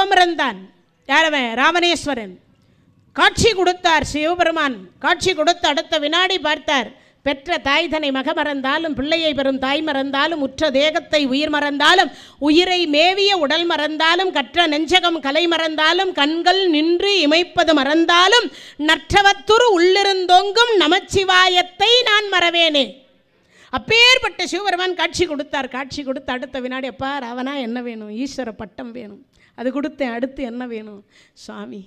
தவம் இருந்தான். யாரவன்? ராவணேஸ்வரன். காட்சி கொடுத்தார் சிவபெருமான். காட்சி கொடுத்து அடுத்த வினாடி பார்த்தார், பெற்ற தாய் தன்னை மக மறந்தாலும், பிள்ளையை பெறும் தாய் மறந்தாலும், உற்ற தேகத்தை உயிர் மறந்தாலும், உயிரை மேவிய உடல் மறந்தாலும், கற்ற நெஞ்சகம் கலை மறந்தாலும், கண்கள் நின்று இமைப்பது மறந்தாலும், நற்றவத்துரு உள்ளிருந்தோங்கும் நமச்சிவாயத்தை நான் மறவேனே. அப்பேற்பட்ட சிவபெருமான் காட்சி கொடுத்தார். காட்சி கொடுத்து அடுத்த வினாடி, அப்பா ராவணா என்ன வேணும்? ஈஸ்வர பட்டம் வேணும். அது கொடுத்தேன். அடுத்து என்ன வேணும்? சுவாமி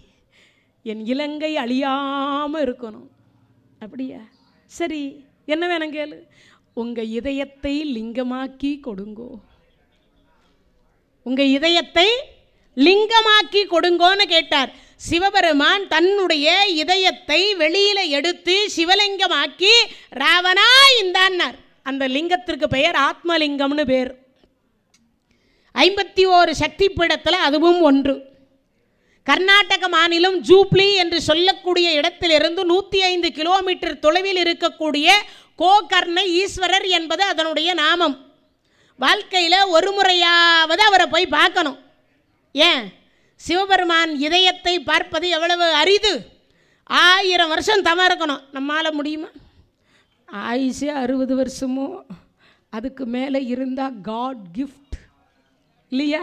என் இலங்கை அழியாமல் இருக்கணும். அப்படியா? சரி, என்ன வேணும் கேளு. உங்கள் இதயத்தை லிங்கமாக்கி கொடுங்கோ. உங்கள் இதயத்தை லிங்கமாக்கி கொடுங்கோன்னு கேட்டார். சிவபெருமான் தன்னுடைய இதயத்தை வெளியில் எடுத்து சிவலிங்கமாக்கி ராவணா இந்தான்னார். அந்த லிங்கத்திற்கு பெயர் ஆத்மலிங்கம்னு பேர். 51 சக்தி பீடத்தில் அதுவும் ஒன்று. கர்நாடக மாநிலம் ஜூப்ளி என்று சொல்லக்கூடிய இடத்திலிருந்து 105 கிலோமீட்டர் தொலைவில் இருக்கக்கூடிய கோகர்ண ஈஸ்வரர் என்பது அதனுடைய நாமம். வாழ்க்கையில் ஒரு முறையாவது அவரை போய் பார்க்கணும். ஏன்? சிவபெருமான் இதயத்தை பார்ப்பது எவ்வளவு அரிது. 1000 வருஷம் தவம் இருக்கணும். நம்மால் முடியுமா? ஆயுசே 60 வருஷமோ அதுக்கு மேலே இருந்தால் காட் கிஃப்ட் இல்லையா?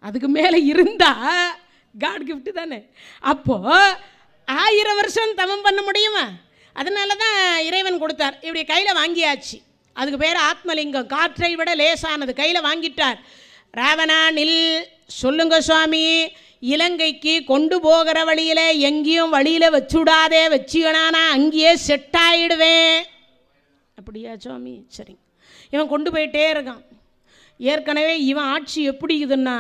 அதுக்கு மேலே இருந்தால் காட் கிஃப்ட் தானே. அப்போது 1000 வருஷம் தவம் பண்ண முடியுமா? அதனால தான் இறைவன் கொடுத்தார். இப்படி கையில் வாங்கியாச்சு. அதுக்கு பேர் ஆத்மலிங்கம். காற்றை விட லேசானது. கையில் வாங்கிட்டார். ராவணா நில், சொல்லுங்க சுவாமி, இலங்கைக்கு கொண்டு போகிற வழியில் எங்கேயும் வழியில் வச்சுடாதே, வச்சுக்கணானா அங்கேயே செட் ஆகிடுவேன். அப்படியா சுவாமி? சரி. இவன் கொண்டு போயிட்டே இருக்கான். ஏற்கனவே இவன் ஆட்சி எப்படி இருக்குதுன்னா,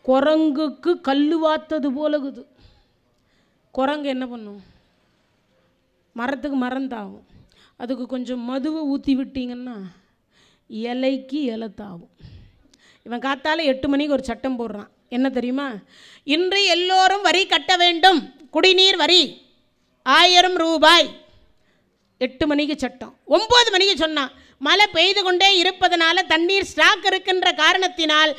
குரங்குக்கு கல் வாத்தது போலகுது. குரங்கு என்ன பண்ணும்? மரத்துக்கு மரந்தாகும். அதுக்கு கொஞ்சம் மதுவை ஊற்றி விட்டீங்கன்னா இலைக்கு இலத்தாகும். இவன் காத்தால 8 மணிக்கு ஒரு சட்டம் போடுறான். என்ன தெரியுமா? இன்று எல்லோரும் வரி கட்ட வேண்டும், குடிநீர் வரி 1000 ரூபாய். 8 மணிக்கு சட்டம். 9 மணிக்கு சொன்னான், மழை பெய்து கொண்டே இருப்பதனால தண்ணீர் ஸ்டாக் இருக்கின்ற காரணத்தினால்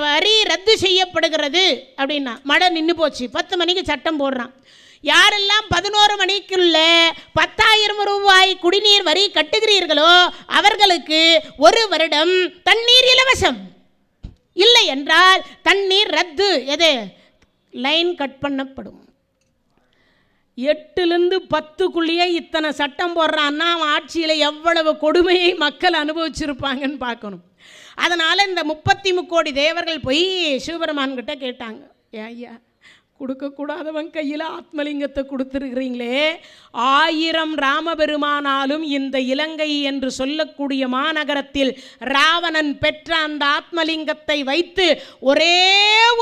வரி ரத்து செய்யப்படுகிறது அப்படின்னா மழை நின்று போச்சு. 10 மணிக்கு சட்டம் போடுறான். யாரெல்லாம் 11 மணிக்குள்ள 10,000 ரூபாய் குடிநீர் வரி கட்டுகிறீர்களோ அவர்களுக்கு 1 வருடம் தண்ணீர் இலவசம். இல்லை என்றால் தண்ணீர் ரத்து. எது? லைன் கட் பண்ணப்படும். 8லேருந்து 10க்குள்ளேயே இத்தனை சட்டம் போடுறான்னா அவன் ஆட்சியில் எவ்வளவு கொடுமையை மக்கள் அனுபவிச்சிருப்பாங்கன்னு பார்க்கணும். அதனால் இந்த 33 கோடி தேவர்கள் போய் சிவபெருமான் கிட்ட கேட்டாங்க, ஏன் ஐயா கொடுக்கக்கூடாதவன் கையில் ஆத்மலிங்கத்தை கொடுத்துருக்கிறீங்களே, 1000 ராமபெருமானாலும் இந்த இலங்கை என்று சொல்லக்கூடிய மாநகரத்தில் ராவணன் பெற்ற அந்த ஆத்மலிங்கத்தை வைத்து ஒரே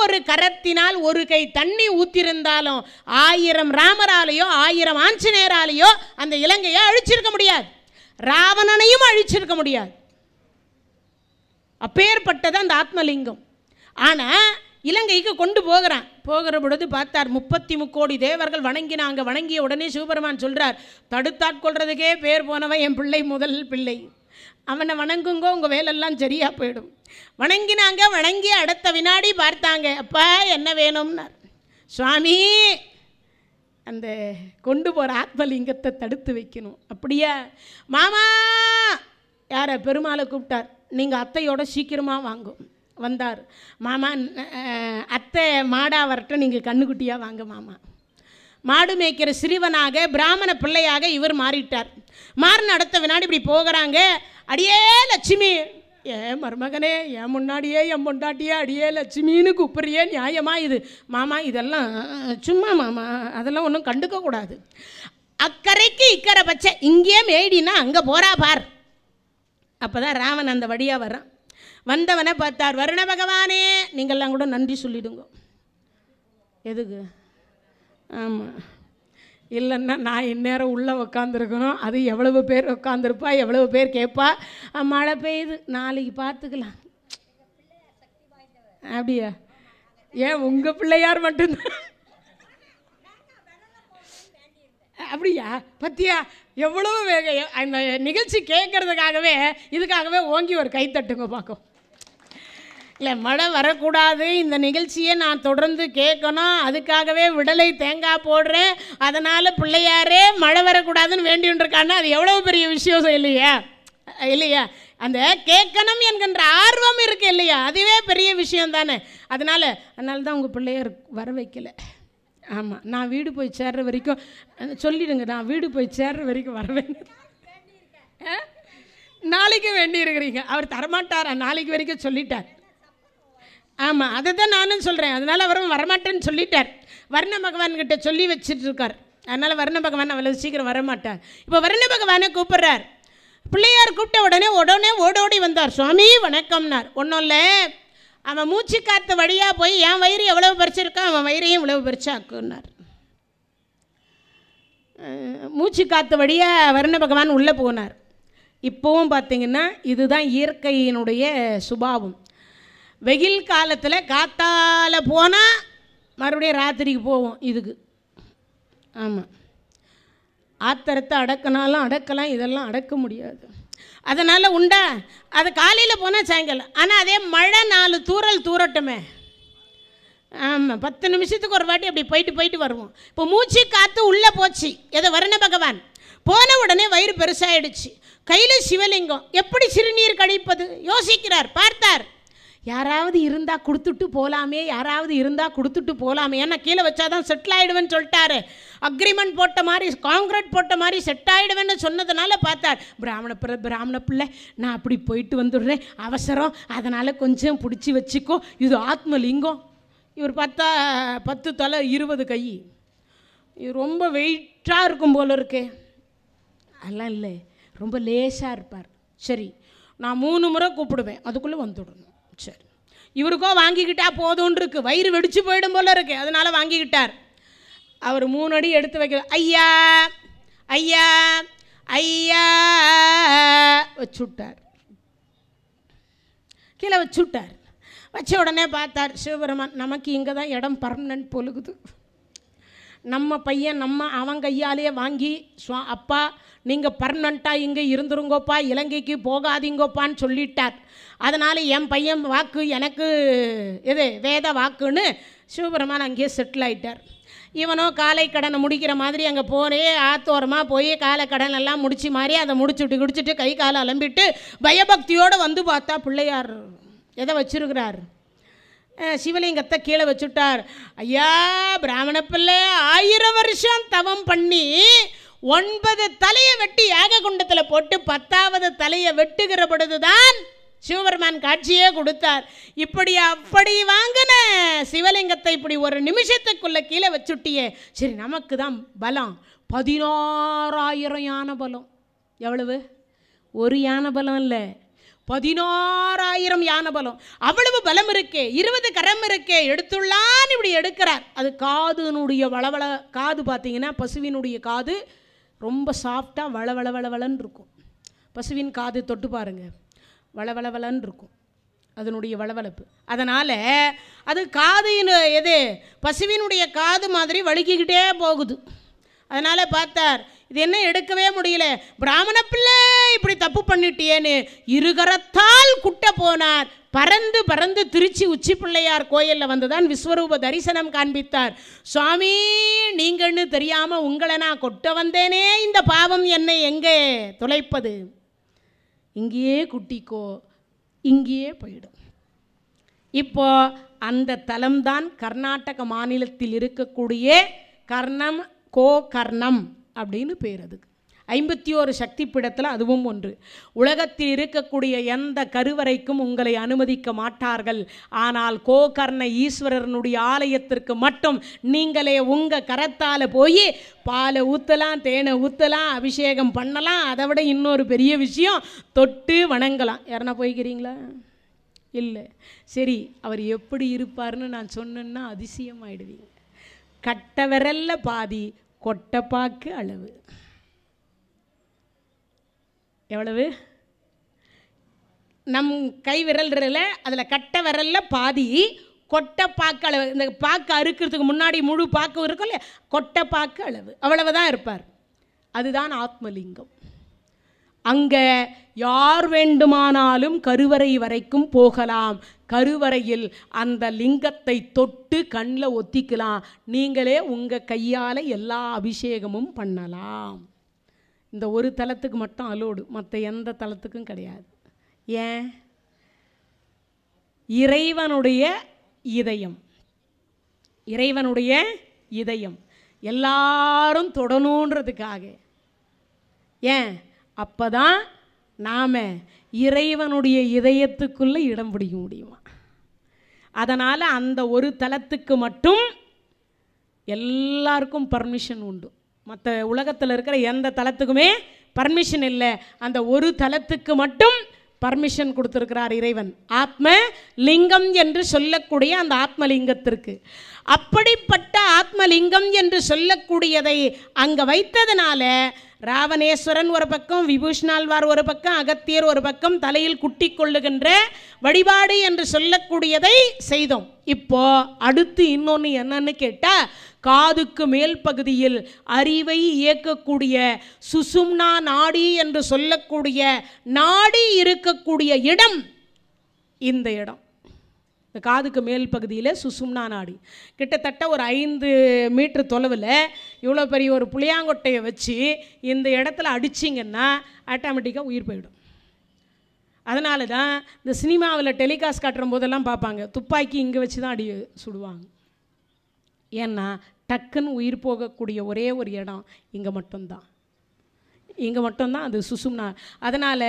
ஒரு கரத்தினால் ஒரு கை தண்ணி ஊற்றிருந்தாலும் 1000 ராமராலேயோ 1000 ஆஞ்சநேயராலேயோ அந்த இலங்கையை அழிச்சிருக்க முடியாது, ராவணனையும் அழிச்சிருக்க முடியாது. அப்பேற்பட்டது அந்த ஆத்மலிங்கம். ஆனால் இலங்கைக்கு கொண்டு போகிறான். போகிற பொழுது பார்த்தார் 33 கோடி தேவர்கள் வணங்கினாங்க. வணங்கிய உடனே சிவபெருமான் சொல்கிறார், தடுத்தாட்கொள்றதுக்கே பேர் போனவன் என் பிள்ளை, முதல் பிள்ளை, அவனை வணங்குங்கோ, உங்கள் வேலெல்லாம் சரியாக போயிடும். வணங்கினாங்க. வணங்கி அடுத்த வினாடி பார்த்தாங்க, அப்பா என்ன வேணும்னார். சுவாமி அந்த கொண்டு போகிற ஆத்மலிங்கத்தை தடுத்து வைக்கணும். அப்படியா மாமா? யாரை? பெருமாளை கூப்பிட்டார். நீங்கள் அத்தையோட சீக்கிரமாக வாங்கும். வந்தார். மாமா அத்தை மாடா வரட்டும், நீங்கள் கண்ணுக்குட்டியாக வாங்க மாமா. மாடு மேய்க்கிற சிறுவனாக பிராமண பிள்ளையாக இவர் மாறிட்டார். மாறின அடுத்த வினாடி இப்படி போகிறாங்க. அடியே லட்சுமி, ஏன் மருமகனே, என் முன்னாடியே என் பொண்டாட்டியே அடியே லட்சுமின்னு கூப்பிட்றியே, நியாயமா இது? மாமா இதெல்லாம் சும்மா மாமா, அதெல்லாம் ஒன்றும் கண்டுக்கக்கூடாது. அக்கறைக்கு இக்கரை பச்சை, இங்கேயே மேய்டினா அங்கே போகிறா பார். அப்போ தான் ராவன் அந்த வழியாக வரான். வந்தவனை பார்த்தார். வருண பகவானே, நீங்கள்லாம் கூட நன்றி சொல்லிடுங்க. எதுக்கு? ஆமாம், இல்லைன்னா நான் இந்நேரம் உள்ளே உக்காந்துருக்கணும். அது எவ்வளவு பேர் உட்காந்துருப்பா, எவ்வளவு பேர் கேட்பா. மழை பெய்யுது, நாளைக்கு பார்த்துக்கலாம். அப்படியா? ஏன் உங்கள் பிள்ளையார் மட்டும்தான்? அப்படியா? பத்தியா எவ்வளோ அந்த நிகழ்ச்சி கேட்கறதுக்காகவே இதுக்காகவே ஓங்கி ஒரு கைத்தட்டுங்க பார்க்கும். இல்லை, மழை வரக்கூடாது, இந்த நிகழ்ச்சியை நான் தொடர்ந்து கேட்கணும், அதுக்காகவே விடலை தேங்காய் போடுறேன், அதனால் பிள்ளையாரே மழை வரக்கூடாதுன்னு வேண்டியிருக்கான்னா அது எவ்வளோ பெரிய விஷயம் இல்லையா? இல்லையா? அந்த கேட்கணும் என்கின்ற ஆர்வம் இருக்கு இல்லையா? அதுவே பெரிய விஷயம் தானே. அதனால தான் உங்கள் பிள்ளையார் வர வைக்கலை. ஆமாம், நான் வீடு போய் சேர்ற வரைக்கும் சொல்லிடுங்க, நான் வீடு போய் சேர்ற வரைக்கும் வரவேன். நாளைக்கு வேண்டி இருக்கிறீங்க, அவர் தரமாட்டாரா? நாளைக்கு வரைக்கும் சொல்லிட்டார். ஆமாம், அதை தான் நானும் சொல்கிறேன். அதனால் அவரும் வரமாட்டேன்னு சொல்லிட்டார். வர்ண பகவான்கிட்ட சொல்லி வச்சுட்ருக்கார். அதனால் வர்ண பகவான் அவ்வளோ சீக்கிரம் வரமாட்டார். இப்போ வர்ண பகவானை கூப்பிட்றார். பிள்ளையார் கூப்பிட்ட உடனே ஓடோடி வந்தார். சுவாமி வணக்கம்னார். ஒன்றும் இல்லை, அவன் மூச்சு காற்று வழியாக போய் என் வயிறு எவ்வளவு பறிச்சிருக்கான், அவன் வயிறையும் இவ்வளவு பறிச்சாக்குன்னார். மூச்சு காற்று வழியாக வர்ண பகவான் உள்ளே போனார். இப்போவும் பார்த்திங்கன்னா இதுதான் இயற்கையினுடைய சுபாவம். வெயில் காலத்தில் காத்தால் போனால் மறுபடியும் ராத்திரிக்கு போவோம் இதுக்கு. ஆமாம், ஆத்திரத்தை அடக்கினாலும் அடக்கலாம், இதெல்லாம் அடக்க முடியாது. அதனால் உண்டா, அது காலையில் போனால் சாயங்காலம். ஆனால் அதே மழை 4 தூறல் தூரட்டுமே. ஆமாம், 10 நிமிஷத்துக்கு ஒரு வாட்டி அப்படி போயிட்டு வருவோம். இப்போ மூச்சு காற்று உள்ளே போச்சு, எதை வர்ண பகவான் போன உடனே வயிறு பெருசாகிடுச்சு. கையில் சிவலிங்கம், எப்படி சிறுநீர் கழிப்பது யோசிக்கிறார். பார்த்தார், யாராவது இருந்தால் கொடுத்துட்டு போகலாமே, யாராவது இருந்தால் கொடுத்துட்டு போகலாமே. ஏன்னா கீழே வச்சாதான் செட்டில் ஆகிடுவேன்னு சொல்லிட்டாரு. அக்ரிமெண்ட் போட்ட மாதிரி, காங்கிரீட் போட்ட மாதிரி செட் ஆகிடுவேன்னு சொன்னதுனால பார்த்தார், பிராமண பிள்ளை நான் அப்படி போயிட்டு வந்துடுறேன், அவசரம், அதனால் கொஞ்சம் பிடிச்சி வச்சுக்கோ, இது ஆத்மலிங்கம். இவர் பார்த்தா 10 தலை 20 கை, இது ரொம்ப வெயிட்டாக இருக்கும் போல இருக்கே. அதெல்லாம் இல்லை, ரொம்ப லேசாக இருப்பார். சரி, நான் 3 முறை கூப்பிடுவேன், அதுக்குள்ளே வந்துடணும். சரி, இவருக்கோ வாங்கிக்கிட்டா போதும்னு இருக்கு, வயிறு வெடிச்சு போயிடும் போல இருக்கு, அதனால வாங்கிக்கிட்டார். அவர் 3 அடி எடுத்து வைக்க, ஐயா ஐயா ஐயா வச்சுட்டார், கீழே வச்சுட்டார். வச்ச உடனே பார்த்தார் சிவபெருமான், நமக்கு இங்கே தான் இடம் பர்மனன்ட் பொழுகுது. நம்ம பையன் அவன் கையாலேயே வாங்கி, அப்பா நீங்கள் பர்மனண்ட்டாக இங்கே இருந்துருங்கோப்பா, இலங்கைக்கு போகாதீங்கோப்பான்னு சொல்லிட்டார். அதனால் என் பையன் வாக்கு எனக்கு இது வேத வாக்குன்னு சிவபெருமான் அங்கேயே செட்டில் ஆகிட்டார். இவனோ காலை கடனை முடிக்கிற மாதிரி அங்கே போனே ஆத்தோரமாக போய் காலை கடன் எல்லாம் முடிச்சு மாதிரி அதை குடிச்சிட்டு கை காலை அலம்பிட்டு பயபக்தியோடு வந்து பார்த்தா பிள்ளையார் எதை வச்சிருக்கிறார், சிவலிங்கத்தை கீழே வச்சுட்டார். ஐயா பிராமண பிள்ளை 1000 வருஷம் தவம் பண்ணி 9 தலையை வெட்டி யாக குண்டத்தில் போட்டு 10வது தலையை வெட்டுகிற பொழுதுதான் சிவபெருமான் காட்சியே கொடுத்தார். இப்படி அப்படி வாங்கின சிவலிங்கத்தை இப்படி ஒரு நிமிஷத்துக்குள்ள கீழே வச்சுட்டியே. சரி, நமக்கு தான் பலம் 16,000 யானை பலம். எவ்வளவு? ஒரு யானை பலம் இல்லை, 16,000 யானை பலம். அவ்வளவு பலம் இருக்கே, 20 கரம் இருக்கே, எடுத்துள்ளான்னு இப்படி எடுக்கிறார். அது காதுனுடைய வளவள, காது பார்த்தீங்கன்னா பசுவினுடைய காது ரொம்ப சாஃப்டாக வளவளன்னு இருக்கும். பசுவின் காது தொட்டு பாருங்க, வளவளன்னு இருக்கும் அதனுடைய வளவளப்பு. அதனால் அது காது எது பசுவினுடைய காது மாதிரி வழுக்கிக்கிட்டே போகுது. அதனால் பார்த்தார், இது என்ன எடுக்கவே முடியல, பிராமண பிள்ளை இப்படி தப்பு பண்ணிட்டியேன்னு இருகரத்தால் குட்ட போனார். பறந்து திருச்சி உச்சி பிள்ளையார் கோயிலில் வந்துதான் விஸ்வரூப தரிசனம் காண்பித்தார். சுவாமி நீங்கள்னு தெரியாமல் உங்களை நான் கொட்ட வந்தேனே, இந்த பாவம் என்னை எங்கே தொலைப்பது, இங்கேயே குட்டிக்கோ, இங்கேயே போயிடும். இப்போ அந்த தலம்தான் கர்நாடக மாநிலத்தில் இருக்கக்கூடிய கோகர்ணம் அப்படின்னு பேர். அதுக்கு 51 சக்தி பீடத்தில் அதுவும் ஒன்று. உலகத்தில் இருக்கக்கூடிய எந்த கருவறைக்கும் உங்களை அனுமதிக்க மாட்டார்கள். ஆனால் கோகர்ண ஈஸ்வரனுடைய ஆலயத்திற்கு மட்டும் நீங்களே உங்கள் கரத்தால் போய் பாலை ஊற்றலாம், தேனை ஊற்றலாம், அபிஷேகம் பண்ணலாம். அதை விட இன்னொரு பெரிய விஷயம், தொட்டு வணங்கலாம். யாருன்னா போய்க்கிறீங்களா? இல்லை. சரி, அவர் எப்படி இருப்பார்னு நான் சொன்னேன்னா அதிசயமாயிடுவீங்க. கட்ட விரல்ல பாதி, கொட்டைப்பாக்கு அளவு. எவ்வளவு? நம் கை விரல்ல அதில் கட்ட விரல்ல பாதி, கொட்டைப்பாக்கு அளவு. இந்த பாக்கு அறுக்கிறதுக்கு முன்னாடி முழு பாக்கு இருக்கும் இல்லையா, கொட்டைப்பாக்கு அளவு, அவ்வளவுதான் இருப்பார். அதுதான் ஆத்மலிங்கம். அங்கே யார் வேண்டுமானாலும் கருவறை வரைக்கும் போகலாம். கருவறையில் அந்த லிங்கத்தை தொட்டு கண்ணில் ஒத்திக்கலாம். நீங்களே உங்கள் கையால் எல்லா அபிஷேகமும் பண்ணலாம். இந்த ஒரு தலத்துக்கு மட்டும் அலோடு, மற்ற எந்த தலத்துக்கும் கிடையாது. ஏன்? இறைவனுடைய இதயம், இறைவனுடைய இதயம் எல்லாரும் தொடணுன்றதுக்காக. ஏன்? அப்போ தான் நாம் இறைவனுடைய இதயத்துக்குள்ளே இடம் பிடிக்க முடியுமா. அதனால் அந்த ஒரு தலத்துக்கு மட்டும் எல்லாருக்கும் பர்மிஷன் உண்டு. மற்ற உலகத்தில் இருக்கிற எந்த தலத்துக்குமே பர்மிஷன் இல்லை. அந்த ஒரு தலத்துக்கு மட்டும் பர்மிஷன் கொடுத்துருக்கிறார் இறைவன், ஆத்ம லிங்கம் என்று சொல்லக்கூடிய அந்த ஆத்மலிங்கத்திற்கு. அப்படிப்பட்ட ஆத்மலிங்கம் என்று சொல்லக்கூடியதை அங்கே வைத்ததுனால ராவணேஸ்வரன் ஒரு பக்கம், விபூஷணாழ்வார் ஒரு பக்கம், அகத்தியர் ஒரு பக்கம் தலையில் குட்டி கொள்ளுகின்ற வழிபாடு என்று சொல்லக்கூடியதை செய்தோம். இப்போ அடுத்து இன்னொன்று என்னன்னு கேட்டால், காதுக்கு மேல் பகுதியில் அறிவை இயக்கக்கூடிய சுசும்னா நாடி என்று சொல்லக்கூடிய நாடி இருக்கக்கூடிய இடம் இந்த இடம். இந்த காதுக்கு மேல் பகுதியில் சுசும்னா நாடி கிட்டத்தட்ட ஒரு 5 மீட்டர் தொலைவில் இவ்வளோ பெரிய ஒரு புளியாங்கொட்டையை வச்சு இந்த இடத்துல அடிச்சிங்கன்னா ஆட்டோமேட்டிக்காக உயிர் போயிடும். அதனால தான் இந்த சினிமாவில் டெலிகாஸ்ட் காட்டுற போதெல்லாம் பார்ப்பாங்க, துப்பாக்கி இங்கே வச்சு தான் அடி சுடுவாங்க. ஏன்னா டக்குன்னு உயிர் போகக்கூடிய ஒரே ஒரு இடம் இங்கே மட்டும்தான், இங்கே மட்டும்தான் அது சுசும்னா. அதனால்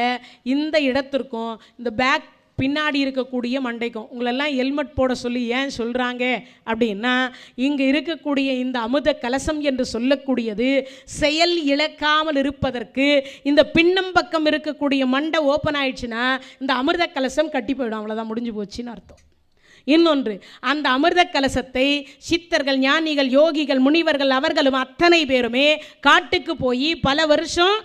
இந்த இடத்திற்கும் இந்த பேக் பின்னாடி இருக்கக்கூடிய மண்டைக்கும் உங்களெல்லாம் ஹெல்மெட் போட சொல்லி ஏன் சொல்கிறாங்க அப்படின்னா, இங்கே இருக்கக்கூடிய இந்த அமுத கலசம் என்று சொல்லக்கூடியது செயல் இழக்காமல் இருப்பதற்கு இந்த பின்னம் பக்கம் இருக்கக்கூடிய மண்டை ஓப்பன் ஆயிடுச்சுன்னா இந்த அமிர்த கலசம் கட்டி போயிடும், அவ்வளோதான், முடிஞ்சு போச்சுன்னு அர்த்தம். இன்னொன்று, அந்த அமிர்த கலசத்தை சித்தர்கள், ஞானிகள், யோகிகள், முனிவர்கள் அவர்களும் அத்தனை பேருமே காட்டுக்கு போய் பல வருஷம்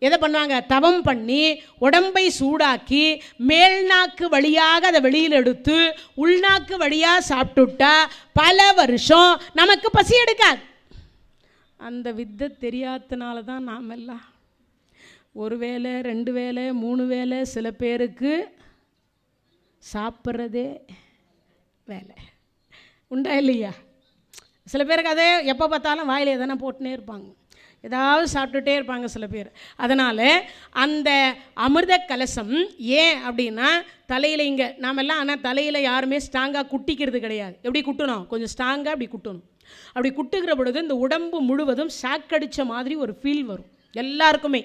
எதை பண்ணுவாங்க, தவம் பண்ணி உடம்பை சூடாக்கி மேல்நாக்கு வழியாக அதை வெளியில் எடுத்து உள்நாக்கு வழியாக சாப்பிட்டுட்டா பல வருஷம் நமக்கு பசி எடுக்காது. அந்த வித்தை தெரியாதனால தான் நாம் எல்லாம் ஒரு வேளை 2 வேளை 3 வேளை சில பேருக்கு சாப்பிட்றதே வேலை உண்டா இல்லையா? சில பேருக்கு அதே எப்போ பார்த்தாலும் வாயிலே தானே போட்டுனே இருப்பாங்க, ஏதாவது சாப்பிட்டுட்டே இருப்பாங்க சில பேர். அதனால் அந்த அமிர்த கலசம் ஏன் அப்படின்னா தலையில் இங்கே நாமெல்லாம், ஆனால் தலையில் யாருமே ஸ்ட்ராங்காக குட்டிக்கிறது கிடையாது. எப்படி குட்டணும், கொஞ்சம் ஸ்ட்ராங்காக அப்படி குட்டணும். அப்படி குட்டுகிற பொழுது இந்த உடம்பு முழுவதும் ஷாக்கடித்த மாதிரி ஒரு ஃபீல் வரும் எல்லாருக்குமே.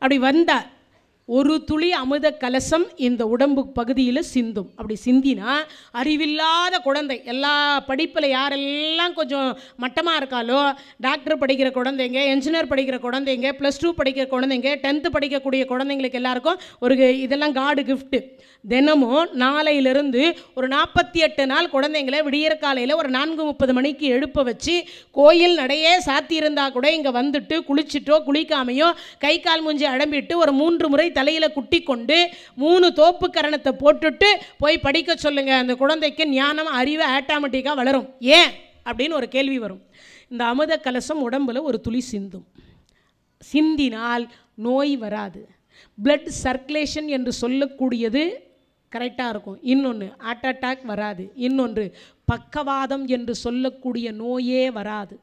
அப்படி வந்தால் ஒரு துளி அமிர்த கலசம் இந்த உடம்பு பகுதியில் சிந்தும். அப்படி சிந்தினா அறிவில்லாத குழந்தை, எல்லா படிப்பில் யாரெல்லாம் கொஞ்சம் மட்டமாக இருக்காலோ, டாக்டர் படிக்கிற குழந்தைங்க, என்ஜினியர் படிக்கிற குழந்தைங்க, +2 படிக்கிற குழந்தைங்க, 10th படிக்கக்கூடிய குழந்தைங்களுக்கு எல்லாருக்கும் ஒரு இதெல்லாம் காடு கிஃப்ட்டு. தினமும் நாளையிலிருந்து ஒரு 48 நாள் குழந்தைங்களை விடியற் காலையில் ஒரு 4:30 மணிக்கு எழுப்ப வச்சு கோயில் நடையே சாத்தியிருந்தால் கூட இங்கே வந்துட்டு குளிச்சுட்டோ குளிக்காமையோ கை கால் மூஞ்சி அடம்பிட்டு ஒரு 3 முறை தலையில் குட்டி கொண்டு 3 தோப்பு கரணத்தை போட்டுட்டு போய் படிக்க சொல்லுங்க. அந்த குழந்தைக்கு ஞானம், அறிவு ஆட்டோமேட்டிக்காக வளரும். ஏன் அப்படின்னு ஒரு கேள்வி வரும். இந்த அமிர்த கலசம் உடம்புல ஒரு துளி சிந்தும். சிந்தினால் நோய் வராது. பிளட் சர்க்குலேஷன் என்று சொல்லக்கூடியது கரெக்டாக இருக்கும். இன்னொன்று, ஹார்ட் அட்டாக் வராது. இன்னொன்று, பக்கவாதம் என்று சொல்லக்கூடிய நோயே வராது.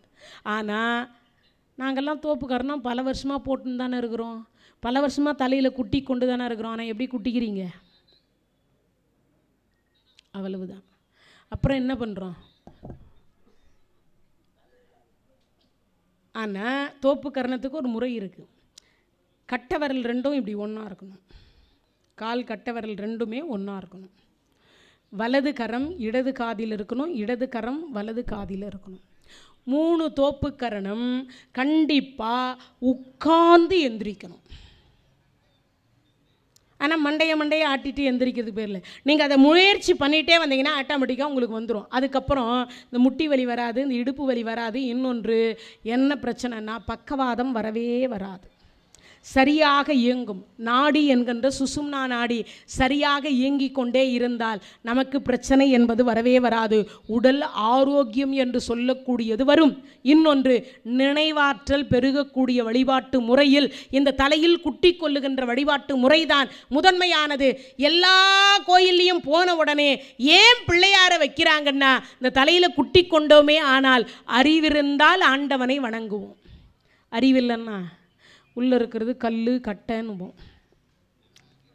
ஆனால் நாங்கள்லாம் தோப்புக்காரனா பல வருஷமாக போட்டுன்னு தானே இருக்கிறோம், பல வருஷமாக தலையில் குட்டி கொண்டு தானே இருக்கிறோம். ஆனால் எப்படி குட்டிக்கிறீங்க, அவ்வளவுதான். அப்புறம் என்ன பண்ணுறோம்? ஆனால் தோப்பு கரணத்துக்கு ஒரு முறை இருக்குது. கட்டை விரல் 2ம் இப்படி ஒன்றா இருக்கணும், கால் கட்டை விரல் 2மே ஒன்றா இருக்கணும். வலது கரம் இடது காதில் இருக்கணும், இடது கரம் வலது காதில் இருக்கணும். 3 தோப்பு கரணம் கண்டிப்பாக உட்கார்ந்து எந்திரிக்கணும். ஆனால் மண்டையை ஆட்டிட்டு எந்திரிக்கிறதுக்கு பேரில் நீங்கள் அதை முயற்சி பண்ணிகிட்டே வந்தீங்கன்னா ஆட்டோமேட்டிக்காக உங்களுக்கு வந்துடும். அதுக்கப்புறம் இந்த முட்டி வலி வராது, இந்த இடுப்பு வலி வராது. இன்னொன்று என்ன பிரச்சனைனா பக்கவாதம் வரவே வராது. சரியாக இயங்கும். நாடி என்கின்ற சுசும்னா நாடி சரியாக இயங்கிக் கொண்டே இருந்தால் நமக்கு பிரச்சனை என்பது வரவே வராது. உடல் ஆரோக்கியம் என்று சொல்லக்கூடியது வரும். இன்னொன்று, நினைவாற்றல் பெருகக்கூடிய வழிபாட்டு முறையில் இந்த தலையில் குட்டி கொள்ளுகின்ற வழிபாட்டு முறைதான் முதன்மையானது. எல்லா கோயில்லையும் போன உடனே ஏன் பிள்ளையாரை வைக்கிறாங்கன்னா, இந்த தலையில் குட்டி கொண்டோமே ஆனால் அறிவிருந்தால் ஆண்டவனை வணங்குவோம். அறிவில்லைன்னா உள்ளே இருக்கிறது கல் கட்டைன்னுவோம்.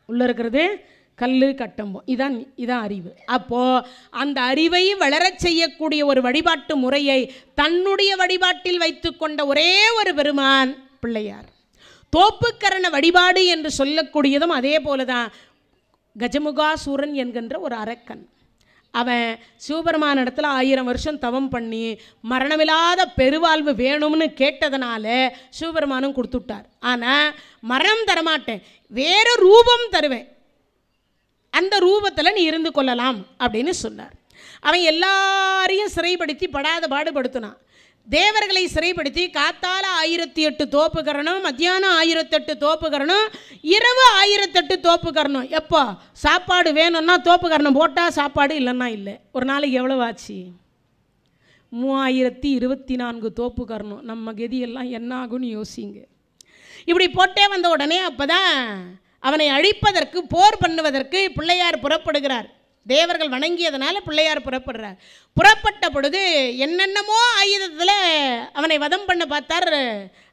உள்ளே இருக்கிறது கல் கட்டம்போம். இதான் அறிவு. அப்போது அந்த அறிவை வளரச் செய்யக்கூடிய ஒரு வழிபாட்டு முறையை தன்னுடைய வழிபாட்டில் வைத்து கொண்ட ஒரே ஒரு பெருமான் பிள்ளையார். தோப்புக்கரண வழிபாடு என்று சொல்லக்கூடியதும் அதே போல தான். கஜமுகாசூரன் என்கின்ற ஒரு அரக்கன், அவன் சிவபெருமான இடத்துல 1000 வருஷம் தவம் பண்ணி மரணமில்லாத பெருவாழ்வு வேணும்னு கேட்டதனால சிவபெருமானும் கொடுத்துட்டார். ஆனால் மரணம் தரமாட்டேன், வேறு ரூபம் தருவேன், அந்த ரூபத்தில் நீ இருந்து கொள்ளலாம் அப்படின்னு சொன்னார். அவன் எல்லாரையும் சிறைப்படுத்தி படாத பாடுபடுத்தினான். தேவர்களை சிறைப்படுத்தி காத்தால 1008 தோப்புக்கரணம், மத்தியானம் 1008 தோப்புக்கரணம், இரவு 1008 தோப்புக்கரணம். எப்போ சாப்பாடு வேணும்னா தோப்புக்கரணம் போட்டால் சாப்பாடு, இல்லைன்னா இல்லை. ஒரு நாளைக்கு எவ்வளோ ஆச்சு? 3024 தோப்புக்கரணம். நம்ம கதியெல்லாம் என்ன ஆகும்னு யோசிங்க. இப்படி போட்டே வந்த உடனே அப்போ தான் அவனை அழிப்பதற்கு, போர் பண்ணுவதற்கு பிள்ளையார் புறப்படுகிறார். தேவர்கள் வணங்கியதனால பிள்ளையார் புறப்படுறார். புறப்பட்ட பொழுது என்னென்னமோ ஆயுதத்தில் அவனை வதம் பண்ண பார்த்தார்.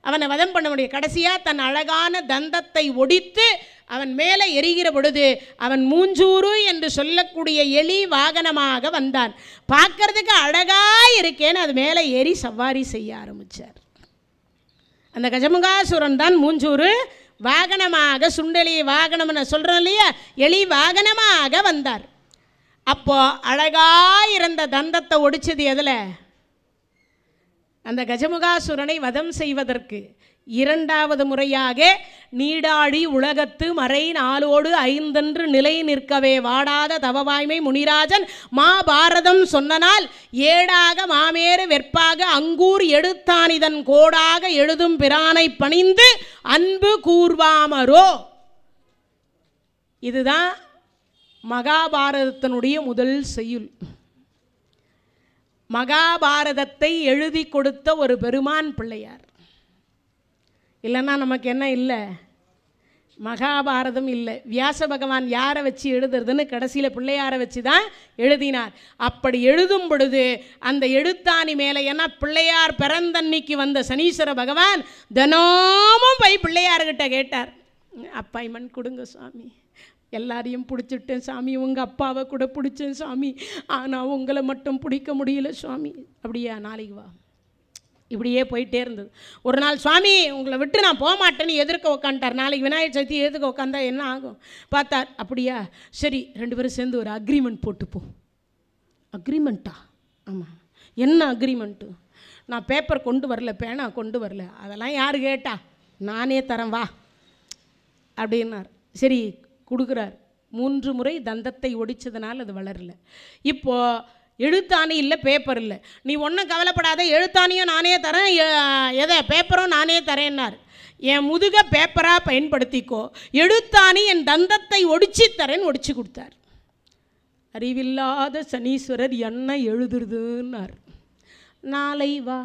அவனை வதம் பண்ண முடியும். கடைசியாக தன் அழகான தந்தத்தை ஒடித்து அவன் மேலே எரிகிற பொழுது அவன் மூஞ்சூறு என்று சொல்லக்கூடிய எலி வாகனமாக வந்தான். பார்க்கறதுக்கு அழகாக இருக்கேன்னு அது மேலே ஏறி சவாரி செய்ய ஆரம்பித்தார். அந்த கஜமுகாசுரன் தான் மூஞ்சூறு வாகனமாக, சுண்டெலி வாகனம்னு சொல்கிறோம் இல்லையா, எலி வாகனமாக வந்தார். அப்போ அழகாக இருந்த தந்தத்தை ஒடிச்சது எதில்? அந்த கஜமுகாசுரனை வதம் செய்வதற்கு 2வது முறையாக நீடாழி உலகத்து மறை நாளோடு 5 நிலை நிற்கவே வாடாத தவவாய்மை முனிராஜன் மாபாரதம் சொன்னனால் ஏடாக மாமேறு வெற்பாக அங்கூர் எடுத்தானிதன் கோடாக எழுதும் பிரானை பணிந்து அன்பு கூர்வாமரோ. இதுதான் மகாபாரதத்தினுடைய முதல் செய்யுள். மகாபாரதத்தை எழுதி கொடுத்த ஒரு பெருமான் பிள்ளையார். இல்லைன்னா நமக்கு என்ன இல்லை? மகாபாரதம் இல்லை. வியாச பகவான் யாரை வச்சு எழுதுறதுன்னு கடைசியில் பிள்ளையாரை வச்சு தான் எழுதினார். அப்படி எழுதும் பொழுது அந்த எழுத்தாணி மேலே, ஏன்னா பிள்ளையார் பிறந்தன்னைக்கு வந்த சனீஸ்வர பகவான் தினமும் போய் பிள்ளையார்கிட்ட கேட்டார், அப்பாயின்மெண்ட் கொடுங்க சாமி, எல்லாரையும் பிடிச்சிட்டேன் சாமி, உங்கள் அப்பாவை கூட பிடிச்சேன் சாமி, ஆனால் உங்களை மட்டும் பிடிக்க முடியல சுவாமி. அப்படியா, நாளைக்கு வா. இப்படியே போயிட்டே இருந்தது. ஒரு நாள், சுவாமி உங்களை விட்டு நான் போக மாட்டேன்னு எதிர்க்க உக்காண்டார். நாளைக்கு விநாயகர் சதுர்த்தி எதிர்க்க உட்காந்தா என்ன ஆகும் பார்த்தார். அப்படியா, சரி 2 பேரும் சேர்ந்து ஒரு அக்ரிமெண்ட் போட்டுப்போம். அக்ரிமெண்ட்டா? ஆமாம். என்ன அக்ரிமெண்ட்டு? நான் பேப்பர் கொண்டு வரல, பேனா கொண்டு வரல, அதெல்லாம் யார் கேட்டா, நானே தரேன் வா அப்படின்னார். சரி கொடுக்குறார். 3 முறை தந்தத்தை ஒடிச்சதுனால அது வளரல. இப்போது எழுத்தாணி இல்லை, பேப்பர் இல்லை. நீ ஒன்றும் கவலைப்படாத, எழுத்தாணியும் நானே தரேன், எதை பேப்பரும் நானே தரேன்னார். என் முதுக பேப்பராக பயன்படுத்திக்கோ, எழுத்தாணி என் தந்தத்தை ஒடிச்சு தரேன்னு ஒடிச்சு கொடுத்தார். அறிவில்லாத சனீஸ்வரர் என்ன எழுதுறதுன்னார். நாளை வா.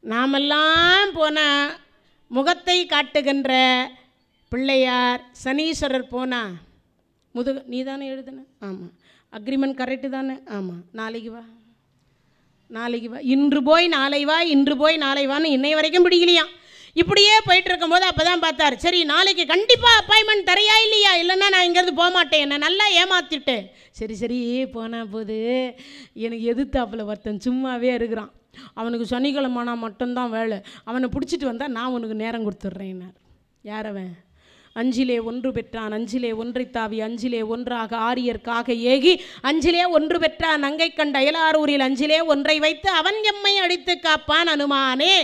நாமெல்லாம் போன முகத்தை காட்டுகின்ற பிள்ளையார் சனீஸ்வரர் போனா முதுகு நீ தானே எழுதுன? ஆமாம். அக்ரிமெண்ட் கரெக்டு தானே? ஆமாம். நாளைக்கு வா, நாளைக்கு வா, இன்று போய் நாளை வா, இன்று போய் நாளை வான்னு இன்னை வரைக்கும் பிடிக்கலையாம். இப்படியே போயிட்டு இருக்கும்போது அப்போ தான் பார்த்தார், சரி நாளைக்கு கண்டிப்பாக அப்பாயின்மெண்ட் தரையா இல்லையா, இல்லைன்னா நான் இங்கேருந்து போக மாட்டேன், என்னை நல்லா ஏமாற்றிட்டேன். சரி சரி போனால் போது எனக்கு எதிர்த்தாப்பில் ஒருத்தன் சும்மாவே இருக்கிறான், அவனுக்கு சனிக்கிழமானா மட்டும்தான் வேலை, அவனை பிடிச்சிட்டு வந்தால் நான் உனக்கு நேரம் கொடுத்துட்றேன்னார். யார் அவன்? 5 1 பெற்றான், 5 1 தாவி, 5 1 ஆரியர்க்காக ஏகி, 5 1 பெற்றான் நங்கை கண்ட அயலாரூரில், 5 1 வைத்து அவன் எம்மை அடித்து காப்பான் அனுமானே.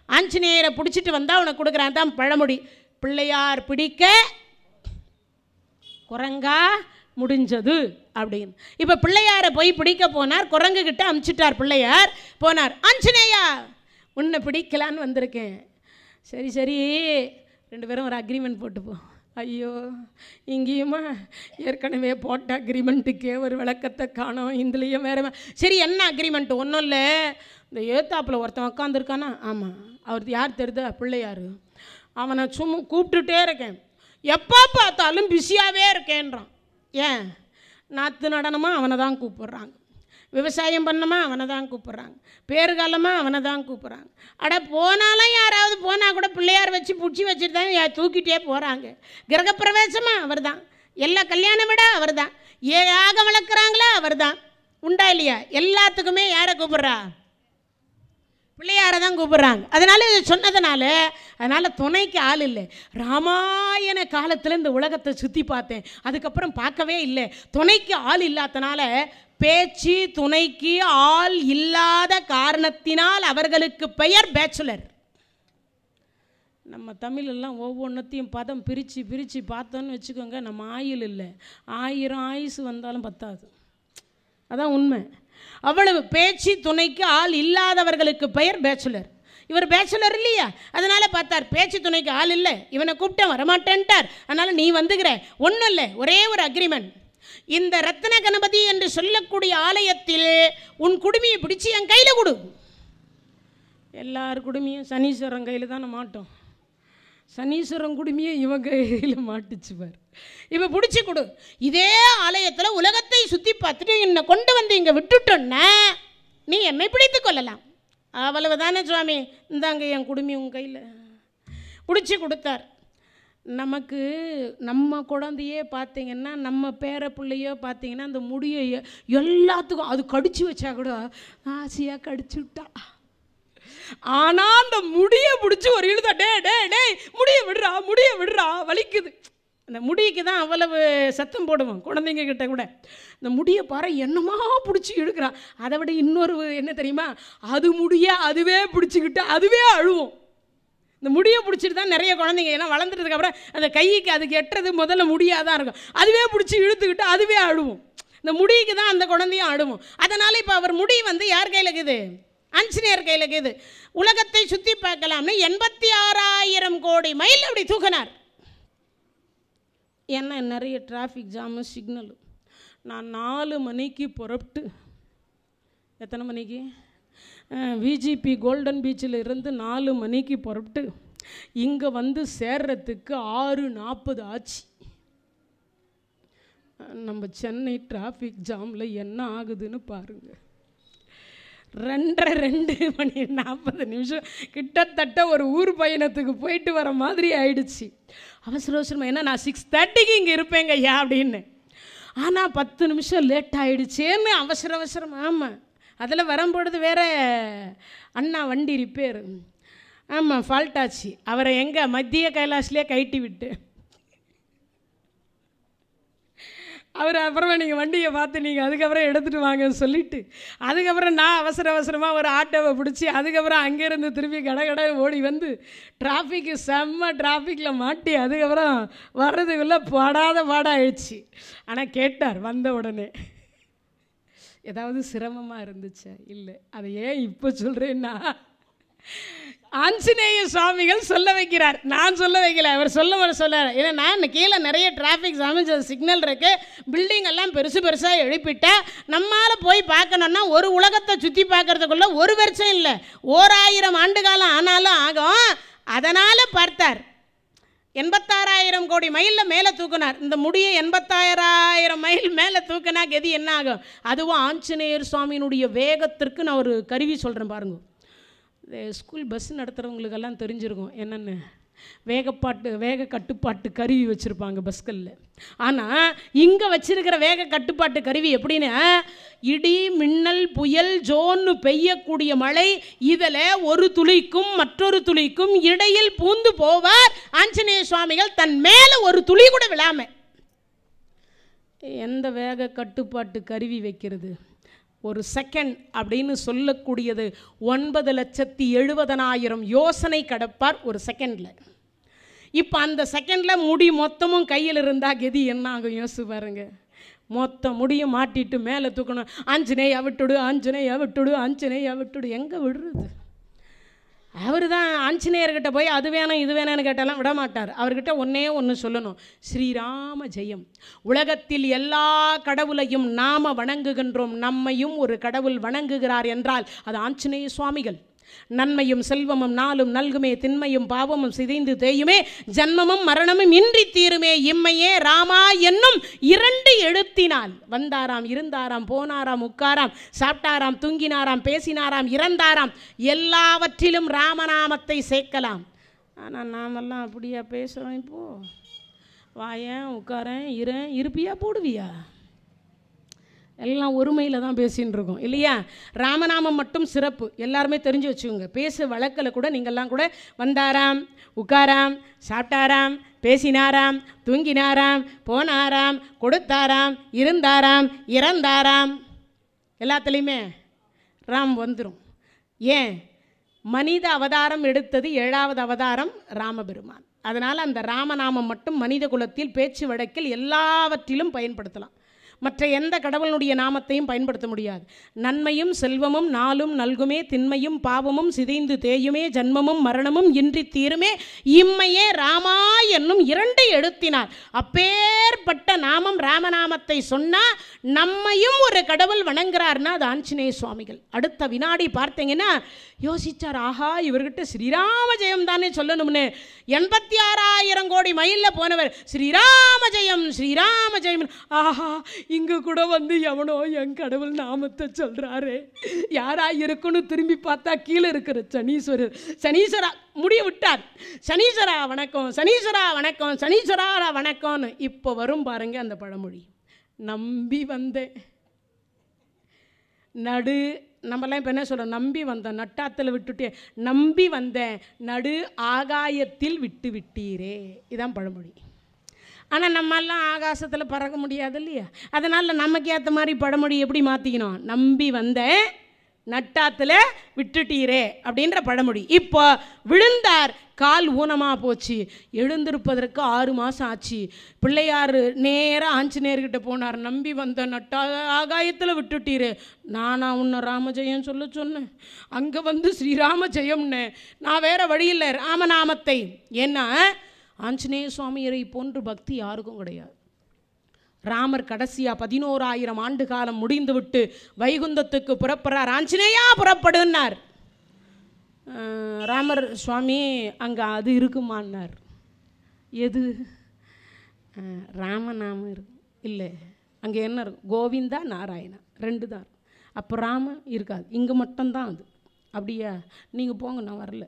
ஆஞ்சநேயரை பிடிச்சிட்டு வந்தால் அவனை கொடுக்குறான். தான் பழமொழி. பிள்ளையார் பிடிக்க குரங்கா முடிஞ்சது அப்படின்னு. இப்போ பிள்ளையாரை போய் பிடிக்க போனார், குரங்குகிட்ட அமுச்சிட்டார். பிள்ளையார் போனார், ஆஞ்சநேயா உன்னை பிடிக்கலான்னு வந்திருக்கேன், சரி சரி 2 பேரும் ஒரு அக்ரிமெண்ட் போட்டுப்போம். ஐயோ, இங்கேயுமா ஏற்கனவே போட்ட அக்ரிமெண்ட்டுக்கே ஒரு விளக்கத்தை காணோம், இதுலேயும் வேறு. சரி, என்ன அக்ரிமெண்ட்டு? ஒன்றும் இல்லை, இந்த ஏத்தாப்பில் ஒருத்தன் உட்காந்துருக்கானா, ஆமாம், அவருக்கு யார் தெரியுதா? பிள்ளையார். அவனை சும்மா கூப்பிட்டுட்டே இருக்கேன், எப்போ பார்த்தாலும் பிஸியாகவே இருக்கேன்றான். ஏன்? நாற்று நடனமா அவனை தான் கூப்பிட்றாங்க, விவசாயம் பண்ணமா அவனை தான் கூப்பிட்றாங்க, பேறுகாலமாக அவனை தான் கூப்பிட்றாங்க. அட போனாலும் யாராவது போனால் கூட பிள்ளையார் வச்சு பிடிச்சி வச்சுட்டு தான் தூக்கிட்டே போகிறாங்க. கிரகப்பிரவேசமாக அவர் தான், எல்லா கல்யாண விட அவர் தான், யாக வளர்க்குறாங்களா அவர் தான். உண்டா இல்லையா? எல்லாத்துக்குமே யாரை கூப்பிட்றா? பிள்ளையாரை தான் கூப்பிட்றாங்க. அதனால் இதை சொன்னதுனால, அதனால் துணைக்கு ஆள் இல்லை. ராமாயண காலத்தில் இந்த உலகத்தை சுற்றி பார்த்தேன், அதுக்கப்புறம் பார்க்கவே இல்லை. துணைக்கு ஆள் இல்லாதனால, பேச்சு துணைக்கு ஆள் இல்லாத காரணத்தினால் அவர்களுக்கு பெயர் பேச்சுலர். நம்ம தமிழெல்லாம் ஒவ்வொன்றத்தையும் பதம் பிரித்து பிரித்து பார்த்தோன்னு வச்சுக்கோங்க, நம்ம ஆயுள் இல்லை, 1000 ஆயுசு வந்தாலும் பத்தாது. அதான் உண்மை. அவ்வளவு பேச்சு துணைக்கு ஆள் இல்லாதவர்களுக்கு பெயர் பேச்சுலர். இவர் பேச்சுலர் இல்லையா, அதனால் பார்த்தார் பேச்சு துணைக்கு ஆள் இல்லை, இவனை கூப்பிட்டேன் வரமாட்டேன்ட்டார். அதனால் நீ வந்துக்கிற, ஒன்றும் இல்லை, ஒரே ஒரு அக்ரிமெண்ட். இந்த ரத்ன கணபதி என்று சொல்லக்கூடிய ஆலயத்தில் உன் குடுமியை பிடிச்சி என் கையில் கொடு. எல்லார் குடுமியும் சனீஸ்வரன் கையில் தானே மாட்டோம், சனீஸ்வரன் குடுமியை இவன் கையில் மாட்டுச்சுவார். இவன் பிடிச்சி கொடு. இதே ஆலயத்தில் உலகத்தை சுற்றி பார்த்துட்டு என்னை கொண்டு வந்து இங்கே விட்டுட்டோன்னா நீ என்னை பிடித்து கொள்ளலாம். அவ்வளவு தானே சுவாமி, இந்தாங்க என் குடுமி உன் கையில். பிடிச்சி கொடுத்தார். நமக்கு நம்ம குழந்தையே பார்த்தீங்கன்னா, நம்ம பேர பிள்ளையோ பார்த்தீங்கன்னா, அந்த முடியை எல்லாத்துக்கும் அது கடிச்சு வச்சா கூட ஆசையாக கடிச்சு விட்டா. ஆனால் அந்த முடியை பிடிச்சி ஒரு இழுதா, டே டே டே முடிய விடுறா, முடிய விடுறா, வலிக்குது. அந்த முடிக்கு தான் அவ்வளவு சத்தம் போடுவோம் குழந்தைங்க கிட்ட கூட. இந்த முடியை பாரு என்னமா பிடிச்சி இழுக்கிறான். அதை விட இன்னொரு என்ன தெரியுமா, அது முடிய அதுவே பிடிச்சிக்கிட்டு அதுவே அழுவோம். இந்த முடியை பிடிச்சிட்டு தான் நிறைய குழந்தைங்க, ஏன்னா வளர்ந்துட்டதுக்கப்புறம் அந்த கைக்கு அதுக்கு எட்டுறது முதல்ல முடியாதான் இருக்கும், அதுவே பிடிச்சி இழுத்துக்கிட்டு அதுவே அழுவோம். இந்த முடிக்கு தான் அந்த குழந்தையும் அழுவோம். அதனால் இப்போ அவர் முடி வந்து யார் கையில் இருக்குது? ஆஞ்சநேயர் கையில் இருக்குது. உலகத்தை சுற்றி பார்க்கலாம்னு 86,000 கோடி மைல் அப்படி தூக்கினார். ஏன்னா நிறைய டிராஃபிக் ஜாமு, சிக்னலு. நான் 4 மணிக்கு புறப்பட்டு, எத்தனை மணிக்கு? விஜிபி கோல்டன் பீச்சில் இருந்து 4 மணிக்கு புறப்பட்டு இங்கே வந்து சேர்றதுக்கு 6:40 ஆச்சு. நம்ம சென்னை டிராஃபிக் ஜாமில் என்ன ஆகுதுன்னு பாருங்கள். 2 மணி 40 நிமிஷம் கிட்டத்தட்ட ஒரு ஊர் பயணத்துக்கு போயிட்டு வர மாதிரி ஆயிடுச்சு. அவசர அவசரமாக, ஏன்னா நான் 6:30க்கு இங்கே இருப்பேங்க ஐயா அப்படின்னு. ஆனால் 10 நிமிஷம் லேட் ஆகிடுச்சேன்னு அவசர அவசரம். ஆமாம், அதில் வரும்பொழுது வேறு அண்ணா வண்டி ரிப்பேர். ஆமாம், ஃபால்ட் ஆச்சு. அவரை எங்கே மத்திய கைலாஷ்லேயே கைட்டி விட்டு அவர் அப்புறமா நீங்கள் வண்டியை பார்த்து நீங்கள் அதுக்கப்புறம் எடுத்துகிட்டு வாங்கன்னு சொல்லிவிட்டு, அதுக்கப்புறம் நான் அவசர அவசரமாக ஒரு ஆட்டோவை பிடிச்சி அதுக்கப்புறம் அங்கேருந்து திருப்பி கடை ஓடி வந்து டிராஃபிக்கு செம்ம டிராஃபிக்கில் மாட்டி அதுக்கப்புறம் வர்றதுக்குள்ளே படாத பாடாயிடுச்சு. ஆனால் கேட்டார் வந்த உடனே, ஏதாவது சிரமமாக இருந்துச்சா? இல்லை. அதை ஏன் இப்போ சொல்கிறேன்னா, ஆஞ்சநேய சுவாமிகள் சொல்ல வைக்கிறார், நான் சொல்ல வைக்கல, அவர் சொல்ல. ஏன்னா நான் கீழே நிறைய டிராஃபிக் அமைச்ச சிக்னல் இருக்குது, பில்டிங் எல்லாம் பெருசாக எழுப்பிட்டா நம்மளால் போய் பார்க்கணுன்னா ஒரு உலகத்தை சுற்றி பார்க்கறதுக்குள்ள ஒரு வருஷம் இல்லை, 1000 ஆண்டு காலம் ஆனாலும் ஆகும். அதனால் பார்த்தார் 86,000 கோடி மைலில் மேலே தூக்கினார். இந்த முடியை 86,000 மைல் மேலே தூக்கினா கதி என்ன ஆகும்? அதுவும் ஆஞ்சநேயர் சுவாமியினுடைய வேகத்திற்கு நான் ஒரு கருவி சொல்கிறேன் பாருங்க. இந்த ஸ்கூல் பஸ் நடத்துகிறவங்களுக்கெல்லாம் தெரிஞ்சிருக்கும் என்னென்னு. வேக கட்டுப்பாட்டு கருவி வச்சுருப்பாங்க பஸ்களில். ஆனால் இங்கே வச்சிருக்கிற வேக கட்டுப்பாட்டு கருவி எப்படின்னா, இடி மின்னல் புயல் ஜோன்னு பெய்யக்கூடிய மழை, இதில் ஒரு துளிக்கும் மற்றொரு துளிக்கும் இடையில் பூந்து போவார் ஆஞ்சநேய சுவாமிகள், தன் மேலே ஒரு துளி கூட விழாம. எந்த வேக கட்டுப்பாட்டு கருவி வைக்கிறது? ஒரு செகண்ட் அப்படின்னு சொல்லக்கூடியது 9,70,000 யோசனை கடப்பார் ஒரு செகண்டில். இப்போ அந்த செகண்டில் முடி மொத்தமும் கையில் இருந்தால் கதி என்ன ஆகும் யோசிச்சு பாருங்க. மொத்த முடியும் மாட்டிட்டு மேலே தூக்கணும், ஆஞ்சநேயா விட்டுடு, ஆஞ்சநேயா விட்டுடு, ஆஞ்சநேயா விட்டுடு. எங்கே விடுறது? அவர் தான் ஆஞ்சநேயர்கிட்ட போய் அது வேணும் இது வேணும்னு கேட்டாலும் விட மாட்டார். அவர்கிட்ட ஒன்றே ஒன்று சொல்லணும், ஸ்ரீராம ஜெயம். உலகத்தில் எல்லா கடவுளையும் நாம் வணங்குகின்றோம், நம்மையும் ஒரு கடவுள் வணங்குகிறார் என்றால் அது ஆஞ்சநேய சுவாமிகள். நன்மையும் செல்வமும் நாளும் நல்குமே, திண்மையும் பாவமும் சிதைந்து தேயுமே, ஜன்மமும் மரணமும் இன்றி தீருமே, இம்மையே ராமா என்னும் 2 எழுத்தினால். வந்தாராம், இருந்தாராம், போனாராம், உட்காராம், சாப்பிட்டாராம், தூங்கினாராம், பேசினாராம், இறந்தாராம், எல்லாவற்றிலும் ராமநாமத்தை சேர்க்கலாம். ஆனால் நாமெல்லாம் அப்படியா பேசுகிறோம்? இப்போது வாயேன், உட்காரேன், இருப்பியா, போடுவியா, எல்லாம் ஒருமையில் தான் பேசின்னு இருக்கோம் இல்லையா? ராமநாமம் மட்டும் சிறப்பு, எல்லாருமே தெரிஞ்சு வச்சுக்கோங்க. பேச வழக்கில் கூட நீங்கள்லாம் கூட வந்தாராம், உட்காராம், சாப்பிட்டாராம், பேசினாராம், தூங்கினாராம், போனாராம், கொடுத்தாராம், இருந்தாராம், இறந்தாராம், எல்லாத்துலேயுமே ராம் வந்துடும். ஏன்? மனித அவதாரம் எடுத்தது 7வது அவதாரம் ராமபெருமான். அதனால் அந்த ராமநாமம் மட்டும் மனித குலத்தில் பேச்சு வழக்கில் எல்லாவற்றிலும் பயன்படுத்தலாம். மற்ற எந்த கடவுளுடைய நாமத்தையும் பயன்படுத்த முடியாது. நன்மையும் செல்வமும் நாளும் நல்குமே, திண்மையும் பாவமும் சிதைந்து தேயுமே, ஜன்மமும் மரணமும் இன்றி தீருமே, இம்மையே ராமா என்னும் 2 எழுத்தினார். அப்பேற்பட்ட நாமம் ராமநாமத்தை சொன்னால் நம்மையும் ஒரு கடவுள் வணங்குறாருன்னா அது ஆஞ்சநேய சுவாமிகள். அடுத்த வினாடி பார்த்தீங்கன்னா யோசிச்சார், ஆஹா இவர்கிட்ட ஸ்ரீராம ஜெயம் தானே சொல்லணும்னு. 86,000 கோடி மைலில் போனவர் ஸ்ரீராம ஜெயம் ஸ்ரீராம ஜெயம். ஆஹா இங்கே கூட வந்து எவனோ என் கடவுள் நாமத்தை சொல்கிறாரு, யாரா இருக்குன்னு திரும்பி பார்த்தா கீழே இருக்கிற சனீஸ்வரர். சனீஸ்வரா முடிய விட்டார், சனீஸ்வரா வணக்கம், சனீஸ்வரா வணக்கம், சனீஸ்வரா வணக்கம்னு. இப்போ வரும் பாருங்க அந்த பழமொழி, நம்பி வந்தேன் நடு. நம்மளாம் இப்போ என்ன சொல்கிறோம்? நம்பி வந்தேன், நட்டாத்தில் விட்டுட்டே, நம்பி வந்தேன் நடு ஆகாயத்தில் விட்டு விட்டீரே, இதான் பழமொழி. ஆனால் நம்மெல்லாம் ஆகாசத்தில் பறக்க முடியாது இல்லையா? அதனால் நமக்கு ஏற்ற மாதிரி பழமொழி எப்படி மாற்றிக்கணும்? நம்பி வந்தேன் நட்டாத்தில் விட்டுட்டீரே அப்படின்ற பழமொழி. இப்போ விழுந்தார், கால் ஊனமாக போச்சு, எழுந்திருப்பதற்கு 6 மாதம் ஆச்சு. பிள்ளையார் நேராக ஆஞ்சநேயர்கிட்ட போனார், நம்பி வந்த நட்டா ஆகாயத்தில் விட்டுட்டீரே, நானா உன்னை ராமஜெயம் சொல்ல சொன்னேன், அங்கே வந்து ஸ்ரீராம ஜெயம்னு. நான் வேறு வழியில் ராமநாமத்தை, ஏன்னா ஆஞ்சநேய சுவாமியரை போன்று பக்தி யாருக்கும் கிடையாது. ராமர் கடைசியாக 11,000 ஆண்டு காலம் முடிந்து விட்டு வைகுந்தத்துக்கு புறப்படுறார். ஆஞ்சநேயா புறப்படுன்னார். ராமர் சுவாமி அங்கே அது இருக்குமான்னார். எது? ராமநாமம் இருக்கு இல்லை, அங்கே என்ன இருக்கும்? கோவிந்தா நாராயணா 2 தான். அப்போ ராம இருக்காது, இங்கே மட்டும்தான் அது. அப்படியா? நீங்கள் போங்க, நான் வரல.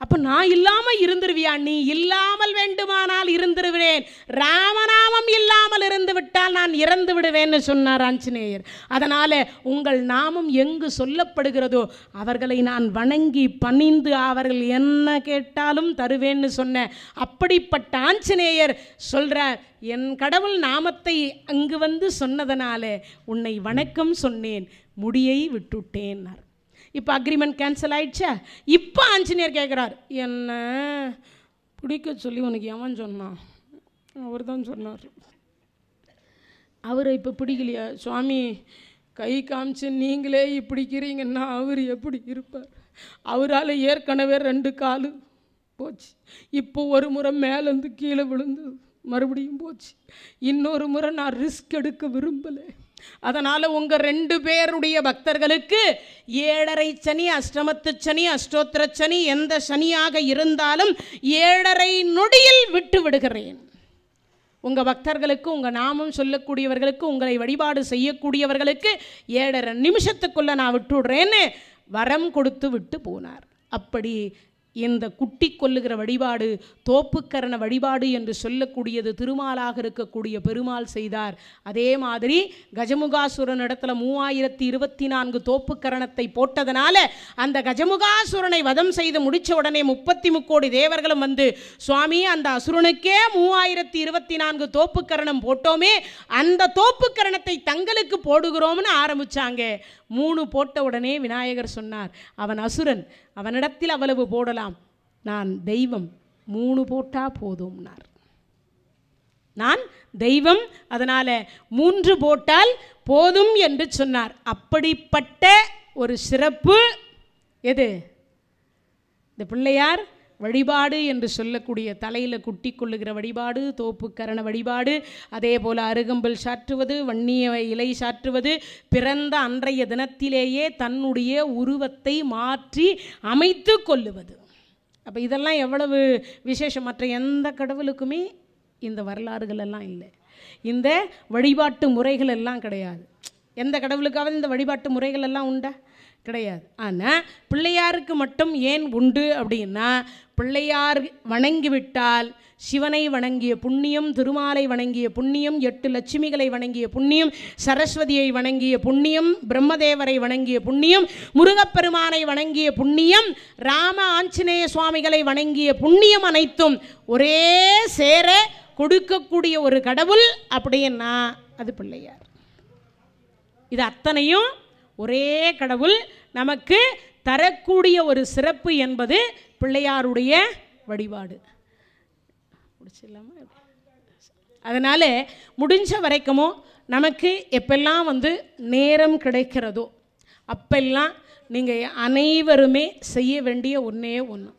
அப்போ நான் இல்லாமல் இருந்துருவியா? நீ இல்லாமல் வேண்டுமானால் இருந்துருவேன், ராமநாமம் இல்லாமல் இருந்து விட்டால் நான் இறந்து விடுவேன்னு சொன்னார் ஆஞ்சநேயர். அதனால் உங்கள் நாமம் எங்கு சொல்லப்படுகிறதோ அவர்களை நான் வணங்கி பணிந்து அவர்கள் என்ன கேட்டாலும் தருவேன்னு சொன்ன அப்படிப்பட்ட ஆஞ்சநேயர் சொல்கிறார், என் கடவுள் நாமத்தை அங்கு வந்து சொன்னதனால உன்னை வணக்கம் சொன்னேன், முடியை விட்டுட்டேன்னார். இப்போ அக்ரிமெண்ட் கேன்சல் ஆயிடுச்சா? இப்போ ஆஞ்சநேயர் கேட்குறார், என்ன பிடிக்க சொல்லி உனக்கு எவன் சொன்னான்? அவர் தான் சொன்னார். அவரை இப்போ பிடிக்கலையா? சுவாமி கை காமிச்சு நீங்களே பிடிக்கிறீங்கன்னா அவர் எப்படி இருப்பார்? அவரால் ஏற்கனவே 2 காலு போச்சு, இப்போ ஒரு முறை மேலேருந்து கீழே விழுந்து மறுபடியும் போச்சு, இன்னொரு முறை நான் ரிஸ்க் எடுக்க விரும்பலை. அதனால் உங்கள் 2 பேருடைய பக்தர்களுக்கு 7.5 சனி, அஷ்டமத்து சனி, அஷ்டோத்திர சனி, எந்த சனியாக இருந்தாலும் 7.5 நொடியில் விட்டு விடுகிறேன். உங்கள் பக்தர்களுக்கு, உங்கள் நாமம் சொல்லக்கூடியவர்களுக்கு, உங்களை வழிபாடு செய்யக்கூடியவர்களுக்கு 7.5 நிமிஷத்துக்குள்ளே நான் விட்டு விடுறேன்னு வரம் கொடுத்து விட்டு போனார். அப்படி இந்த குட்டி கொல்லுகிற வழிபாடு, தோப்புக்கரண வழிபாடு என்று சொல்லக்கூடியது திருமாலாக இருக்கக்கூடிய பெருமாள் செய்தார். அதே மாதிரி கஜமுகாசுரன் இடத்துல 3024 தோப்புக்கரணத்தை போட்டதனால அந்த கஜமுகாசுரனை வதம் செய்து முடித்த உடனே 33 கோடி தேவர்களும் வந்து, சுவாமி அந்த அசுரனுக்கே 3024 தோப்புக்கரணம் போட்டோமே, அந்த தோப்புக்கரணத்தை தங்களுக்கு போடுகிறோம்னு ஆரம்பித்தாங்க. 3 போட்ட உடனே விநாயகர் சொன்னார், அவன் அசுரன், அவனிடத்தில் அவ்வளவு போடலாம், நான் தெய்வம், 3 போட்டா போதும்னார். நான் தெய்வம், அதனால் 3 போட்டால் போதும் என்று சொன்னார். அப்படிப்பட்ட ஒரு சிறப்பு எது? இந்த பிள்ளையார் வழிபாடு என்று சொல்லக்கூடிய தலையில் குட்டி கொள்ளுகிற வழிபாடு, தோப்புக்கரண வழிபாடு, அதே போல் அருகம்புல் சாற்றுவது, வன்னிய இலை சாற்றுவது, பிறந்த அன்றைய தினத்திலேயே தன்னுடைய உருவத்தை மாற்றி அமைத்து கொள்ளுவது. அப்போ இதெல்லாம் எவ்வளவு விசேஷம். மற்ற எந்த கடவுளுக்குமே இந்த வரலாறுகள் எல்லாம் இல்லை, இந்த வழிபாட்டு முறைகள் எல்லாம் கிடையாது. எந்த கடவுளுக்காவது இந்த வழிபாட்டு முறைகள் எல்லாம் உண்டா? கிடையாது. ஆனால் பிள்ளையாருக்கு மட்டும் ஏன் உண்டு அப்படின்னா, பிள்ளையார் வணங்கிவிட்டால் சிவனை வணங்கிய புண்ணியம், திருமாலை வணங்கிய புண்ணியம், 8 லட்சுமிகளை வணங்கிய புண்ணியம், சரஸ்வதியை வணங்கிய புண்ணியம், பிரம்மதேவரை வணங்கிய புண்ணியம், முருகப்பெருமானை வணங்கிய புண்ணியம், ராம ஆஞ்சநேய சுவாமிகளை வணங்கிய புண்ணியம் அனைத்தும் ஒரே சேர கொடுக்கக்கூடிய ஒரு கடவுள் அப்படின்னா அது பிள்ளையார். இது அத்தனையும் ஒரே கடவுள் நமக்கு தரக்கூடிய ஒரு சிறப்பு என்பது பிள்ளையாருடைய வழிபாடு. முடிச்சிடலாமா? அதனால் முடிஞ்ச வரைக்குமோ நமக்கு எப்பெல்லாம் நேரம் கிடைக்கிறதோ அப்பெல்லாம் நீங்கள் அனைவருமே செய்ய வேண்டிய ஒன்றே ஒன்று,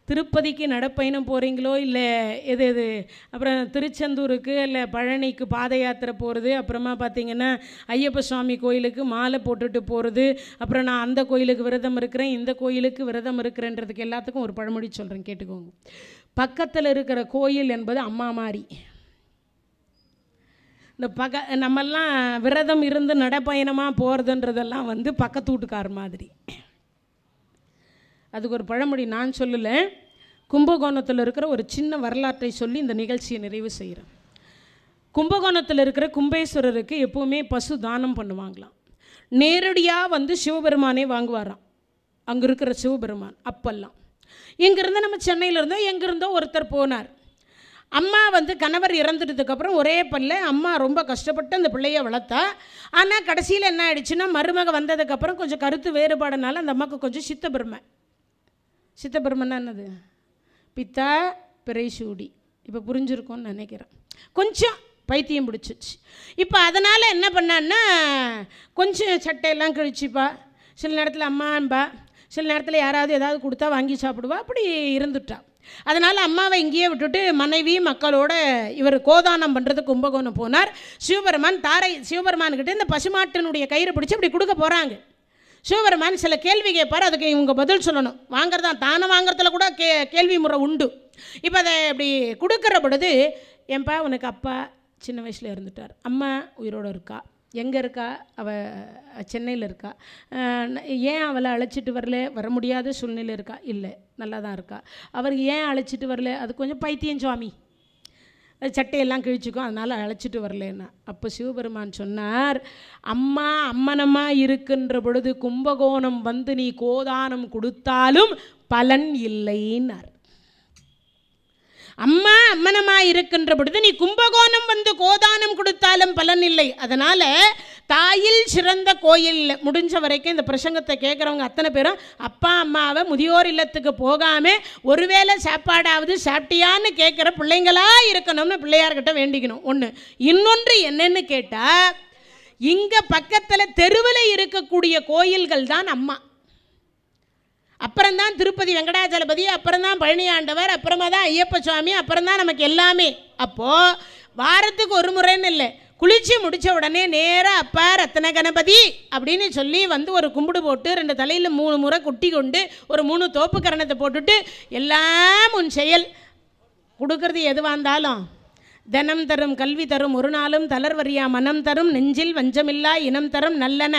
திருப்பதிக்கு நடப்பயணம் போகிறீங்களோ இல்லை எது அப்புறம் திருச்செந்தூருக்கு இல்லை பழனிக்கு பாத யாத்திரை போகிறது, அப்புறமா பார்த்திங்கன்னா ஐயப்ப சுவாமி கோயிலுக்கு மாலை போட்டுட்டு போகிறது, அப்புறம் நான் அந்த கோயிலுக்கு விரதம் இருக்கிறேன், இந்த கோயிலுக்கு விரதம் இருக்கிறேன்றதுக்கு எல்லாத்துக்கும் ஒரு பழமொழி சொல்கிறேன், கேட்டுக்கோங்க. பக்கத்தில் இருக்கிற கோயில் என்பது அம்மா மாதிரி. இந்த நம்மெல்லாம் விரதம் இருந்து நடப்பயணமாக போகிறதுன்றதெல்லாம் பக்கத்து வீட்டுக்கார் மாதிரி. அதுக்கு ஒரு பழமொழி நான் சொல்லலை, கும்பகோணத்தில் இருக்கிற ஒரு சின்ன வரலாற்றை சொல்லி இந்த நிகழ்ச்சியை நிறைவு செய்கிறேன். கும்பகோணத்தில் இருக்கிற கும்பேஸ்வரருக்கு எப்போவுமே பசு தானம் பண்ணுவாங்களாம். நேரடியாக சிவபெருமானே வாங்குவாராம், அங்கே இருக்கிற சிவபெருமான். அப்பெல்லாம் இங்கேருந்து நம்ம சென்னையில் இருந்தோம், எங்கேருந்தோ ஒருத்தர் போனார். அம்மா கணவர் இறந்துட்டதுக்கப்புறம் ஒரே பல்ல அம்மா ரொம்ப கஷ்டப்பட்டு அந்த பிள்ளையை வளர்த்தா. ஆனால் கடைசியில் என்ன ஆயிடுச்சுன்னா, மருமக வந்ததுக்கப்புறம் கொஞ்சம் கருத்து வேறுபாடுனால அந்த அம்மாவுக்கு கொஞ்சம் சித்தபெருமைன்னா என்னது? பித்தா பிறைசூடி. இப்போ புரிஞ்சிருக்கும்னு நினைக்கிறேன். கொஞ்சம் பைத்தியம் பிடிச்சிச்சு. இப்போ அதனால் என்ன பண்ணான்னா, கொஞ்சம் சட்டையெல்லாம் கழிச்சுப்பா, சில நேரத்தில் அம்மான்பா, சில நேரத்தில் யாராவது ஏதாவது கொடுத்தா வாங்கி சாப்பிடுவா, அப்படி இருந்துட்டா. அதனால் அம்மாவை இங்கேயே விட்டுட்டு மனைவி மக்களோட இவர் கோதானம் பண்ணுறது கும்பகோணம் போனார். சிவபெருமான்கிட்ட இந்த பசுமாட்டினுடைய கயிறு பிடிச்சி அப்படி கொடுக்க போகிறாங்க. சிவபெருமான் சில கேள்வி கேட்பார், அதுக்கு இவங்க பதில் சொல்லணும். வாங்கிறதா தானம் வாங்கிறதுல கூட கேள்வி முறை உண்டு. இப்போ அதை இப்படி கொடுக்குற பொழுது, ஏன்பா உனக்கு அப்பா சின்ன வயசில் இருந்துட்டார், அம்மா உயிரோடு இருக்கா, எங்கே இருக்கா? அவள் சென்னையில் இருக்கா. ஏன் அவளை அழைச்சிட்டு வர முடியாத சூழ்நிலை இருக்கா? இல்லை, நல்லா தான் இருக்கா. அவர் ஏன் அழைச்சிட்டு வரல? அது கொஞ்சம் பைத்தியம் சுவாமி, அது சட்டையெல்லாம் கிழிச்சிக்கும், அதனால் அழைச்சிட்டு வரலன்னா. அப்போ சிவபெருமான் சொன்னார், அம்மா அம்மனமாக இருக்கின்ற பொழுது கும்பகோணம் நீ கோதானம் கொடுத்தாலும் பலன் இல்லைன்னார். அம்மா அம்மனமாக இருக்கின்ற பொழுது நீ கும்பகோணம் கோதானம் கொடுத்தாலும் பலன் இல்லை. அதனால் தாயில் சிறந்த கோயில். முடிஞ்ச வரைக்கும் இந்த பிரசங்கத்தை கேட்குறவங்க அத்தனை பேரும் அப்பா அம்மாவை முதியோர் இல்லத்துக்கு போகாமல் ஒருவேளை சாப்பாடாவது சாப்பிட்டியான்னு கேட்குற பிள்ளைங்களாக இருக்கணும்னு பிள்ளையார்கிட்ட வேண்டிக்கணும். ஒன்று. இன்னொன்று என்னன்னு கேட்டால், இங்கே பக்கத்தில் தெருவில் இருக்கக்கூடிய கோயில்கள் தான் அம்மா. அப்புறம்தான் திருப்பதி வெங்கடாச்சலபதி, அப்புறம்தான் பழனி ஆண்டவர், அப்புறமா தான் ஐயப்ப சுவாமி, அப்புறம்தான் நமக்கு எல்லாமே. அப்போது வாரத்துக்கு ஒரு முறைன்னு இல்லை, குளித்து முடித்த உடனே நேராக அப்பா ரத்தன கணபதி அப்படின்னு சொல்லி ஒரு கும்பிடு போட்டு 2 தலையில் 3 முறை குட்டி கொண்டு ஒரு 3 தோப்பு கரணத்தை போட்டுட்டு, எல்லாம் உன் செயல். கொடுக்கறது எதுவாக இருந்தாலும் தனம் தரும், கல்வி தரும், ஒரு நாளும் தளர்வரியா மனம் தரும், நெஞ்சில் வஞ்சமில்லா இனம் தரும், நல்லன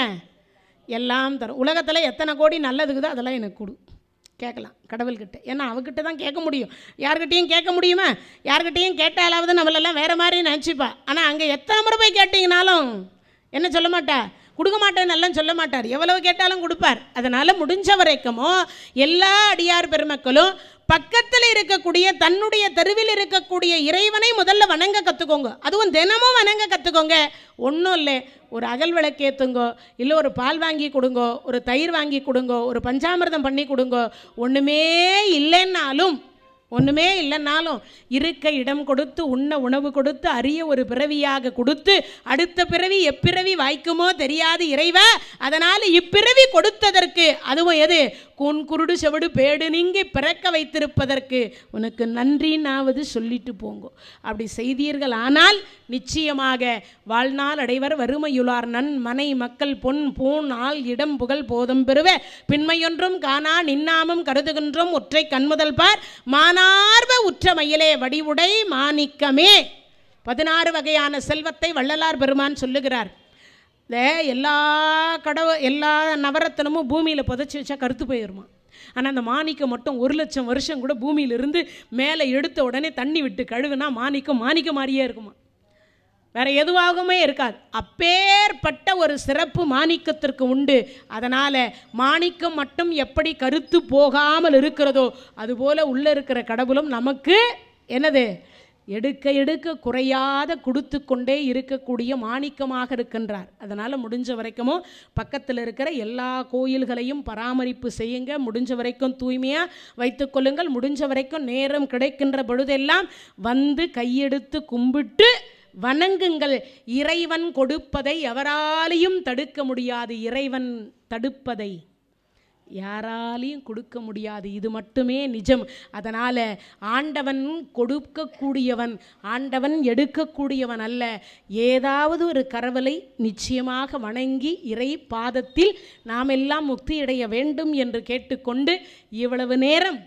எல்லாம் தரும். உலகத்தில் எத்தனை கோடி நல்லதுக்குதோ அதெல்லாம் எனக்கு கொடு. கேட்கலாம் கடவுள்கிட்ட, ஏன்னா அவகிட்ட தான் கேட்க முடியும். யார்கிட்டையும் கேட்க முடியுமா? யார்கிட்டையும் கேட்டாலாவது நம்மளெல்லாம் வேறு மாதிரி நினச்சிப்பா. ஆனால் அங்கே எத்தனை முறை போய் கேட்டிங்கனாலும் என்ன சொல்ல மாட்டா? கொடுக்க மாட்டேன்னு எல்லாம் சொல்ல மாட்டார், எவ்வளவு கேட்டாலும் கொடுப்பார். அதனால் முடிஞ்ச வரைக்கும் எல்லா அடியார் பெருமக்களும் பக்கத்தில் இருக்கக்கூடிய தன்னுடைய தெருவில் இருக்கக்கூடிய இறைவனை முதல்ல வணங்க கற்றுக்கோங்க. அதுவும் தினமும் வணங்க கற்றுக்கோங்க. ஒன்றும் இல்லை, ஒரு அகல் விளக்கேற்றுங்கோ, இல்லை ஒரு பால் வாங்கி கொடுங்கோ, ஒரு தயிர் வாங்கி கொடுங்கோ, ஒரு பஞ்சாமிர்தம் பண்ணி கொடுங்கோ. ஒன்றுமே இல்லைன்னாலும் ஒன்றுமே இல்லைன்னாலும் இருக்க இடம் கொடுத்து உண்ண உணவு கொடுத்து அரிய ஒரு பிறவியாக கொடுத்து அடுத்த பிறவி எப்பிறவி வாய்க்குமோ தெரியாது இறைவா. அதனால் இப்பிறவி கொடுத்ததற்கு, அதுவும் எது, கூன் குருடு செவிடு பேடு நீங்கி பிறக்க வைத்திருப்பதற்கு உனக்கு நன்றினாவது சொல்லிட்டு போங்கோ. அப்படி செய்தீர்கள் ஆனால் நிச்சயமாக வாழ்நாள் அடைவர் வறுமையுளார் நன் மனை மக்கள் பொன் பூன் ஆள் இடம் புகழ் போதும் பெறுவ பின்மையொன்றும் காணா நின்னாமம் கருதுகின்றோம் ஒற்றை கண்முதல் பார் மானார்வ உற்ற மயிலே வடிவுடை மாணிக்கமே. 16 வகையான செல்வத்தை வள்ளலார் பெருமான் சொல்லுகிறார். எல்லா எல்லா நவரத்தனமும் பூமியில் புதைச்சி வச்சா கருத்து போயிடுமா. ஆனால் அந்த மாணிக்கம் மட்டும் 1,00,000 வருஷம் கூட பூமியிலிருந்து மேலே எடுத்த உடனே தண்ணி விட்டு கழுவுனா மாணிக்கம் மாதிரியே இருக்குமா, வேற எதுவாகவுமே இருக்காது. அப்பேற்பட்ட ஒரு சிறப்பு மாணிக்கத்திற்கு உண்டு. அதனால் மாணிக்கம் மட்டும் எப்படி கருத்து போகாமல் இருக்கிறதோ அதுபோல் உள்ளே இருக்கிற கடவுளும் நமக்கு என்னது, எடுக்க எடுக்க குறையாத கொடுத்து கொண்டே இருக்கக்கூடிய மாணிக்கமாக இருக்கின்றார். அதனால் முடிஞ்ச வரைக்கும் பக்கத்தில் இருக்கிற எல்லா கோயில்களையும் பராமரிப்பு செய்யுங்க. முடிஞ்ச வரைக்கும் தூய்மையாக வைத்துக்கொள்ளுங்கள். முடிஞ்ச வரைக்கும் நேரம் கிடைக்கின்ற பொழுதெல்லாம் வந்து கையெடுத்து கும்பிட்டு வணங்குங்கள். இறைவன் கொடுப்பதை எவராலையும் தடுக்க முடியாது. இறைவன் தடுப்பதை யாராலையும் கொடுக்க முடியாது. இது மட்டுமே நிஜம். அதனால் ஆண்டவன் கொடுக்கக்கூடியவன், ஆண்டவன் எடுக்கக்கூடியவன் அல்ல. ஏதாவது ஒரு கடவுளை நிச்சயமாக வணங்கி இறை பாதத்தில் நாம் எல்லாம் முக்தியடைய வேண்டும் என்று கேட்டுக்கொண்டு இவ்வளவு நேரம்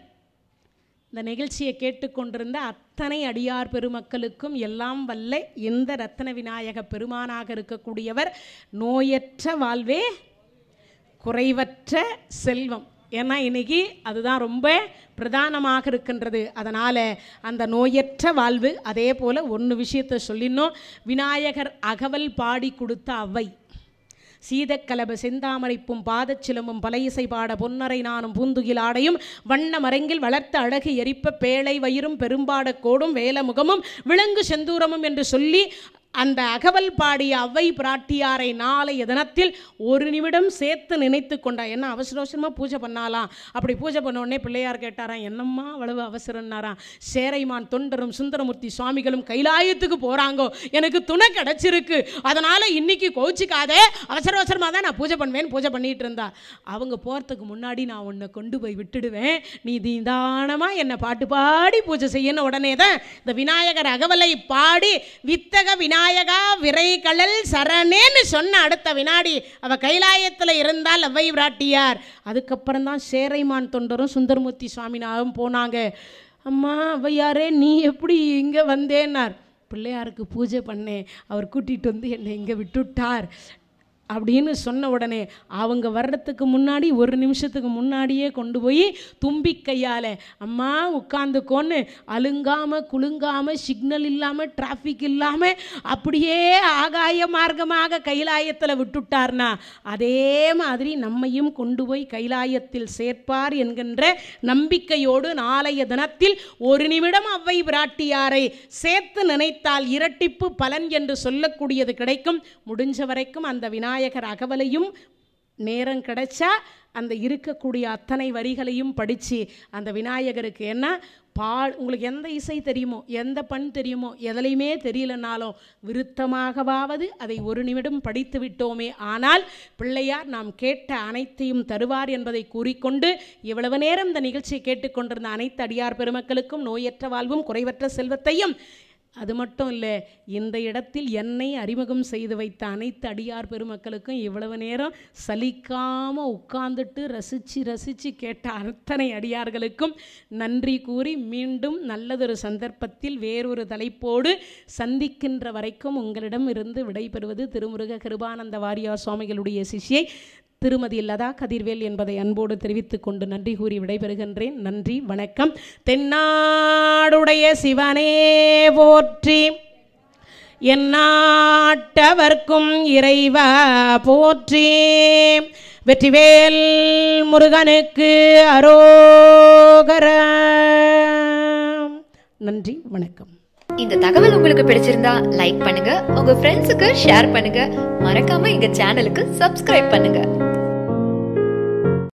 இந்த நிகழ்ச்சியை கேட்டுக்கொண்டிருந்த அத்தனை அடியார் பெருமக்களுக்கும் எல்லாம் வல்ல எந்த ரத்தன விநாயக பெருமானாக இருக்கக்கூடியவர் நோயற்ற வாழ்வே குறைவற்ற செல்வம். ஏன்னா இன்னைக்கு அதுதான் ரொம்ப பிரதானமாக இருக்கின்றது. அதனால் அந்த நோயற்ற வாழ்வு. அதே போல் ஒன்று விஷயத்தை சொல்லினோம், விநாயகர் அகவல் பாடி கொடுத்த அவை சீதக்கலப செந்தாமரைப்பும் பாதச்சிலமும் பலையிசை பாட பொன்னரை நானும் பூந்துகில் ஆடையும் வண்ண மரங்கில் வளர்த்த அழகு எரிப்ப பேழை வயிறும் பெரும்பாட கோடும் வேலமுகமும் விலங்கு செந்தூரமும் என்று சொல்லி அந்த அகவல் பாடிய அவ்வை பிராட்டியாரை நாளைய தினத்தில் ஒரு நிமிடம் சேர்த்து நினைத்து கொண்டா. என்ன அவசர அவசரமாக பூஜை பண்ணாலாம். அப்படி பூஜை பண்ண உடனே பிள்ளையார் கேட்டாராம், என்னம்மா அவ்வளவு அவசரம்னாராம். சேரைமான் தொண்டரும் சுந்தரமூர்த்தி சுவாமிகளும் கைலாயத்துக்கு போகிறாங்கோ, எனக்கு துணை கிடச்சிருக்கு, அதனால் இன்னைக்கு கோச்சிக்காதே, அவசர அவசரமாக தான் நான் பூஜை பண்ணுவேன். பூஜை பண்ணிகிட்டு இருந்தா, அவங்க போகிறதுக்கு முன்னாடி நான் உன்னை கொண்டு போய் விட்டுடுவேன், நீ நிதானமாக என்னை பாட்டு பாடி பூஜை செய்யணும். உடனே தான் இந்த விநாயகர் அகவலை பாடி வித்தக விநாயகா விரைகடல் சரணேன்னு சொன்ன அடுத்த வினாடி அவ கைலாயத்தில் இருந்தால் அவ்வை பிராட்டியார். அதுக்கப்புறம் தான் சேரைமான் தொண்டரும் சுந்தரமூர்த்தி சுவாமினாவும் போனாங்க. அம்மா அவ்வையாரே நீ எப்படி இங்கே வந்தேன்னார். பிள்ளையாருக்கு பூஜை பண்ணேன், அவர் கூட்டிகிட்டு வந்து என்னை இங்கே விட்டுட்டார் அப்படின்னு சொன்ன உடனே அவங்க வர்றதுக்கு முன்னாடி ஒரு நிமிஷத்துக்கு முன்னாடியே கொண்டு போய் தும்பிக்கையால் அம்மா உட்காந்துக்கோன்னு அலுங்காமல் குலுங்காமல் சிக்னல் இல்லாமல் டிராஃபிக் இல்லாமல் அப்படியே ஆகாய மார்க்கமாக கைலாயத்தில் விட்டுட்டார்னா அதே மாதிரி நம்மையும் கொண்டு போய் கைலாயத்தில் சேர்ப்பார் என்கின்ற நம்பிக்கையோடு நாளைய தினத்தில் ஒரு நிமிடம் அவ்வை பிராட்டியாரை சேர்த்து நினைத்தால் இரட்டிப்பு பலன் என்று சொல்லக்கூடியது கிடைக்கும். முடிஞ்ச வரைக்கும் அந்த விநாயகர் அகவலையும் நேரம் கிடைச்சா அந்த இருக்கக்கூடிய அத்தனை வரிகளையும் படித்து அந்த விநாயகருக்கு என்ன உங்களுக்கு எந்த இசை தெரியுமோ எந்த பண் தெரியுமோ எதுலையுமே தெரியலனாலும் விருத்தமாகவாவது அதை ஒரு நிமிடம் படித்து விட்டோமே ஆனால் பிள்ளையார் நாம் கேட்ட அனைத்தையும் தருவார் என்பதை கூறிக்கொண்டு இவ்வளவு நேரம் இந்த நிகழ்ச்சியை கேட்டுக்கொண்டிருந்த அனைத்து அடியார் பெருமக்களுக்கும் நோயற்ற வாழ்வும் குறைவற்ற செல்வத்தையும், அது மட்டும் இல்லை இந்த இடத்தில் என்னை அறிமுகம் செய்து வைத்த அனைத்து அடியார் பெருமக்களுக்கும் இவ்வளவு நேரம் சலிக்காமல் உட்கார்ந்துட்டு ரசித்து கேட்ட அத்தனை அடியார்களுக்கும் நன்றி கூறி மீண்டும் நல்லதொரு சந்தர்ப்பத்தில் வேறொரு தலைப்போடு சந்திக்கின்ற வரைக்கும் உங்களிடம் இருந்து விடைபெறுவது திருமுருக கிருபானந்த வாரியார் சுவாமிகளுடைய சிஷ்யை திருமதி லதா கதிர்வேல் என்பதை அன்போடு தெரிவித்துக் கொண்டு நன்றி கூறி விடைபெறுகின்றேன். நன்றி, வணக்கம். தென்னாடுடைய சிவனே போற்றி, எந்நாட்டவர்க்கும் இறைவா போற்றி, வெற்றிவேல் முருகனுக்கு அரோகரா. நன்றி, வணக்கம். இந்த தகவல் உங்களுக்கு பிடிச்சிருந்தா லைக் பண்ணுங்க, உங்க ஃப்ரெண்ட்ஸுக்கு ஷேர் பண்ணுங்க, மறக்காம எங்க சேனலுக்கு சப்ஸ்கிரைப் பண்ணுங்க.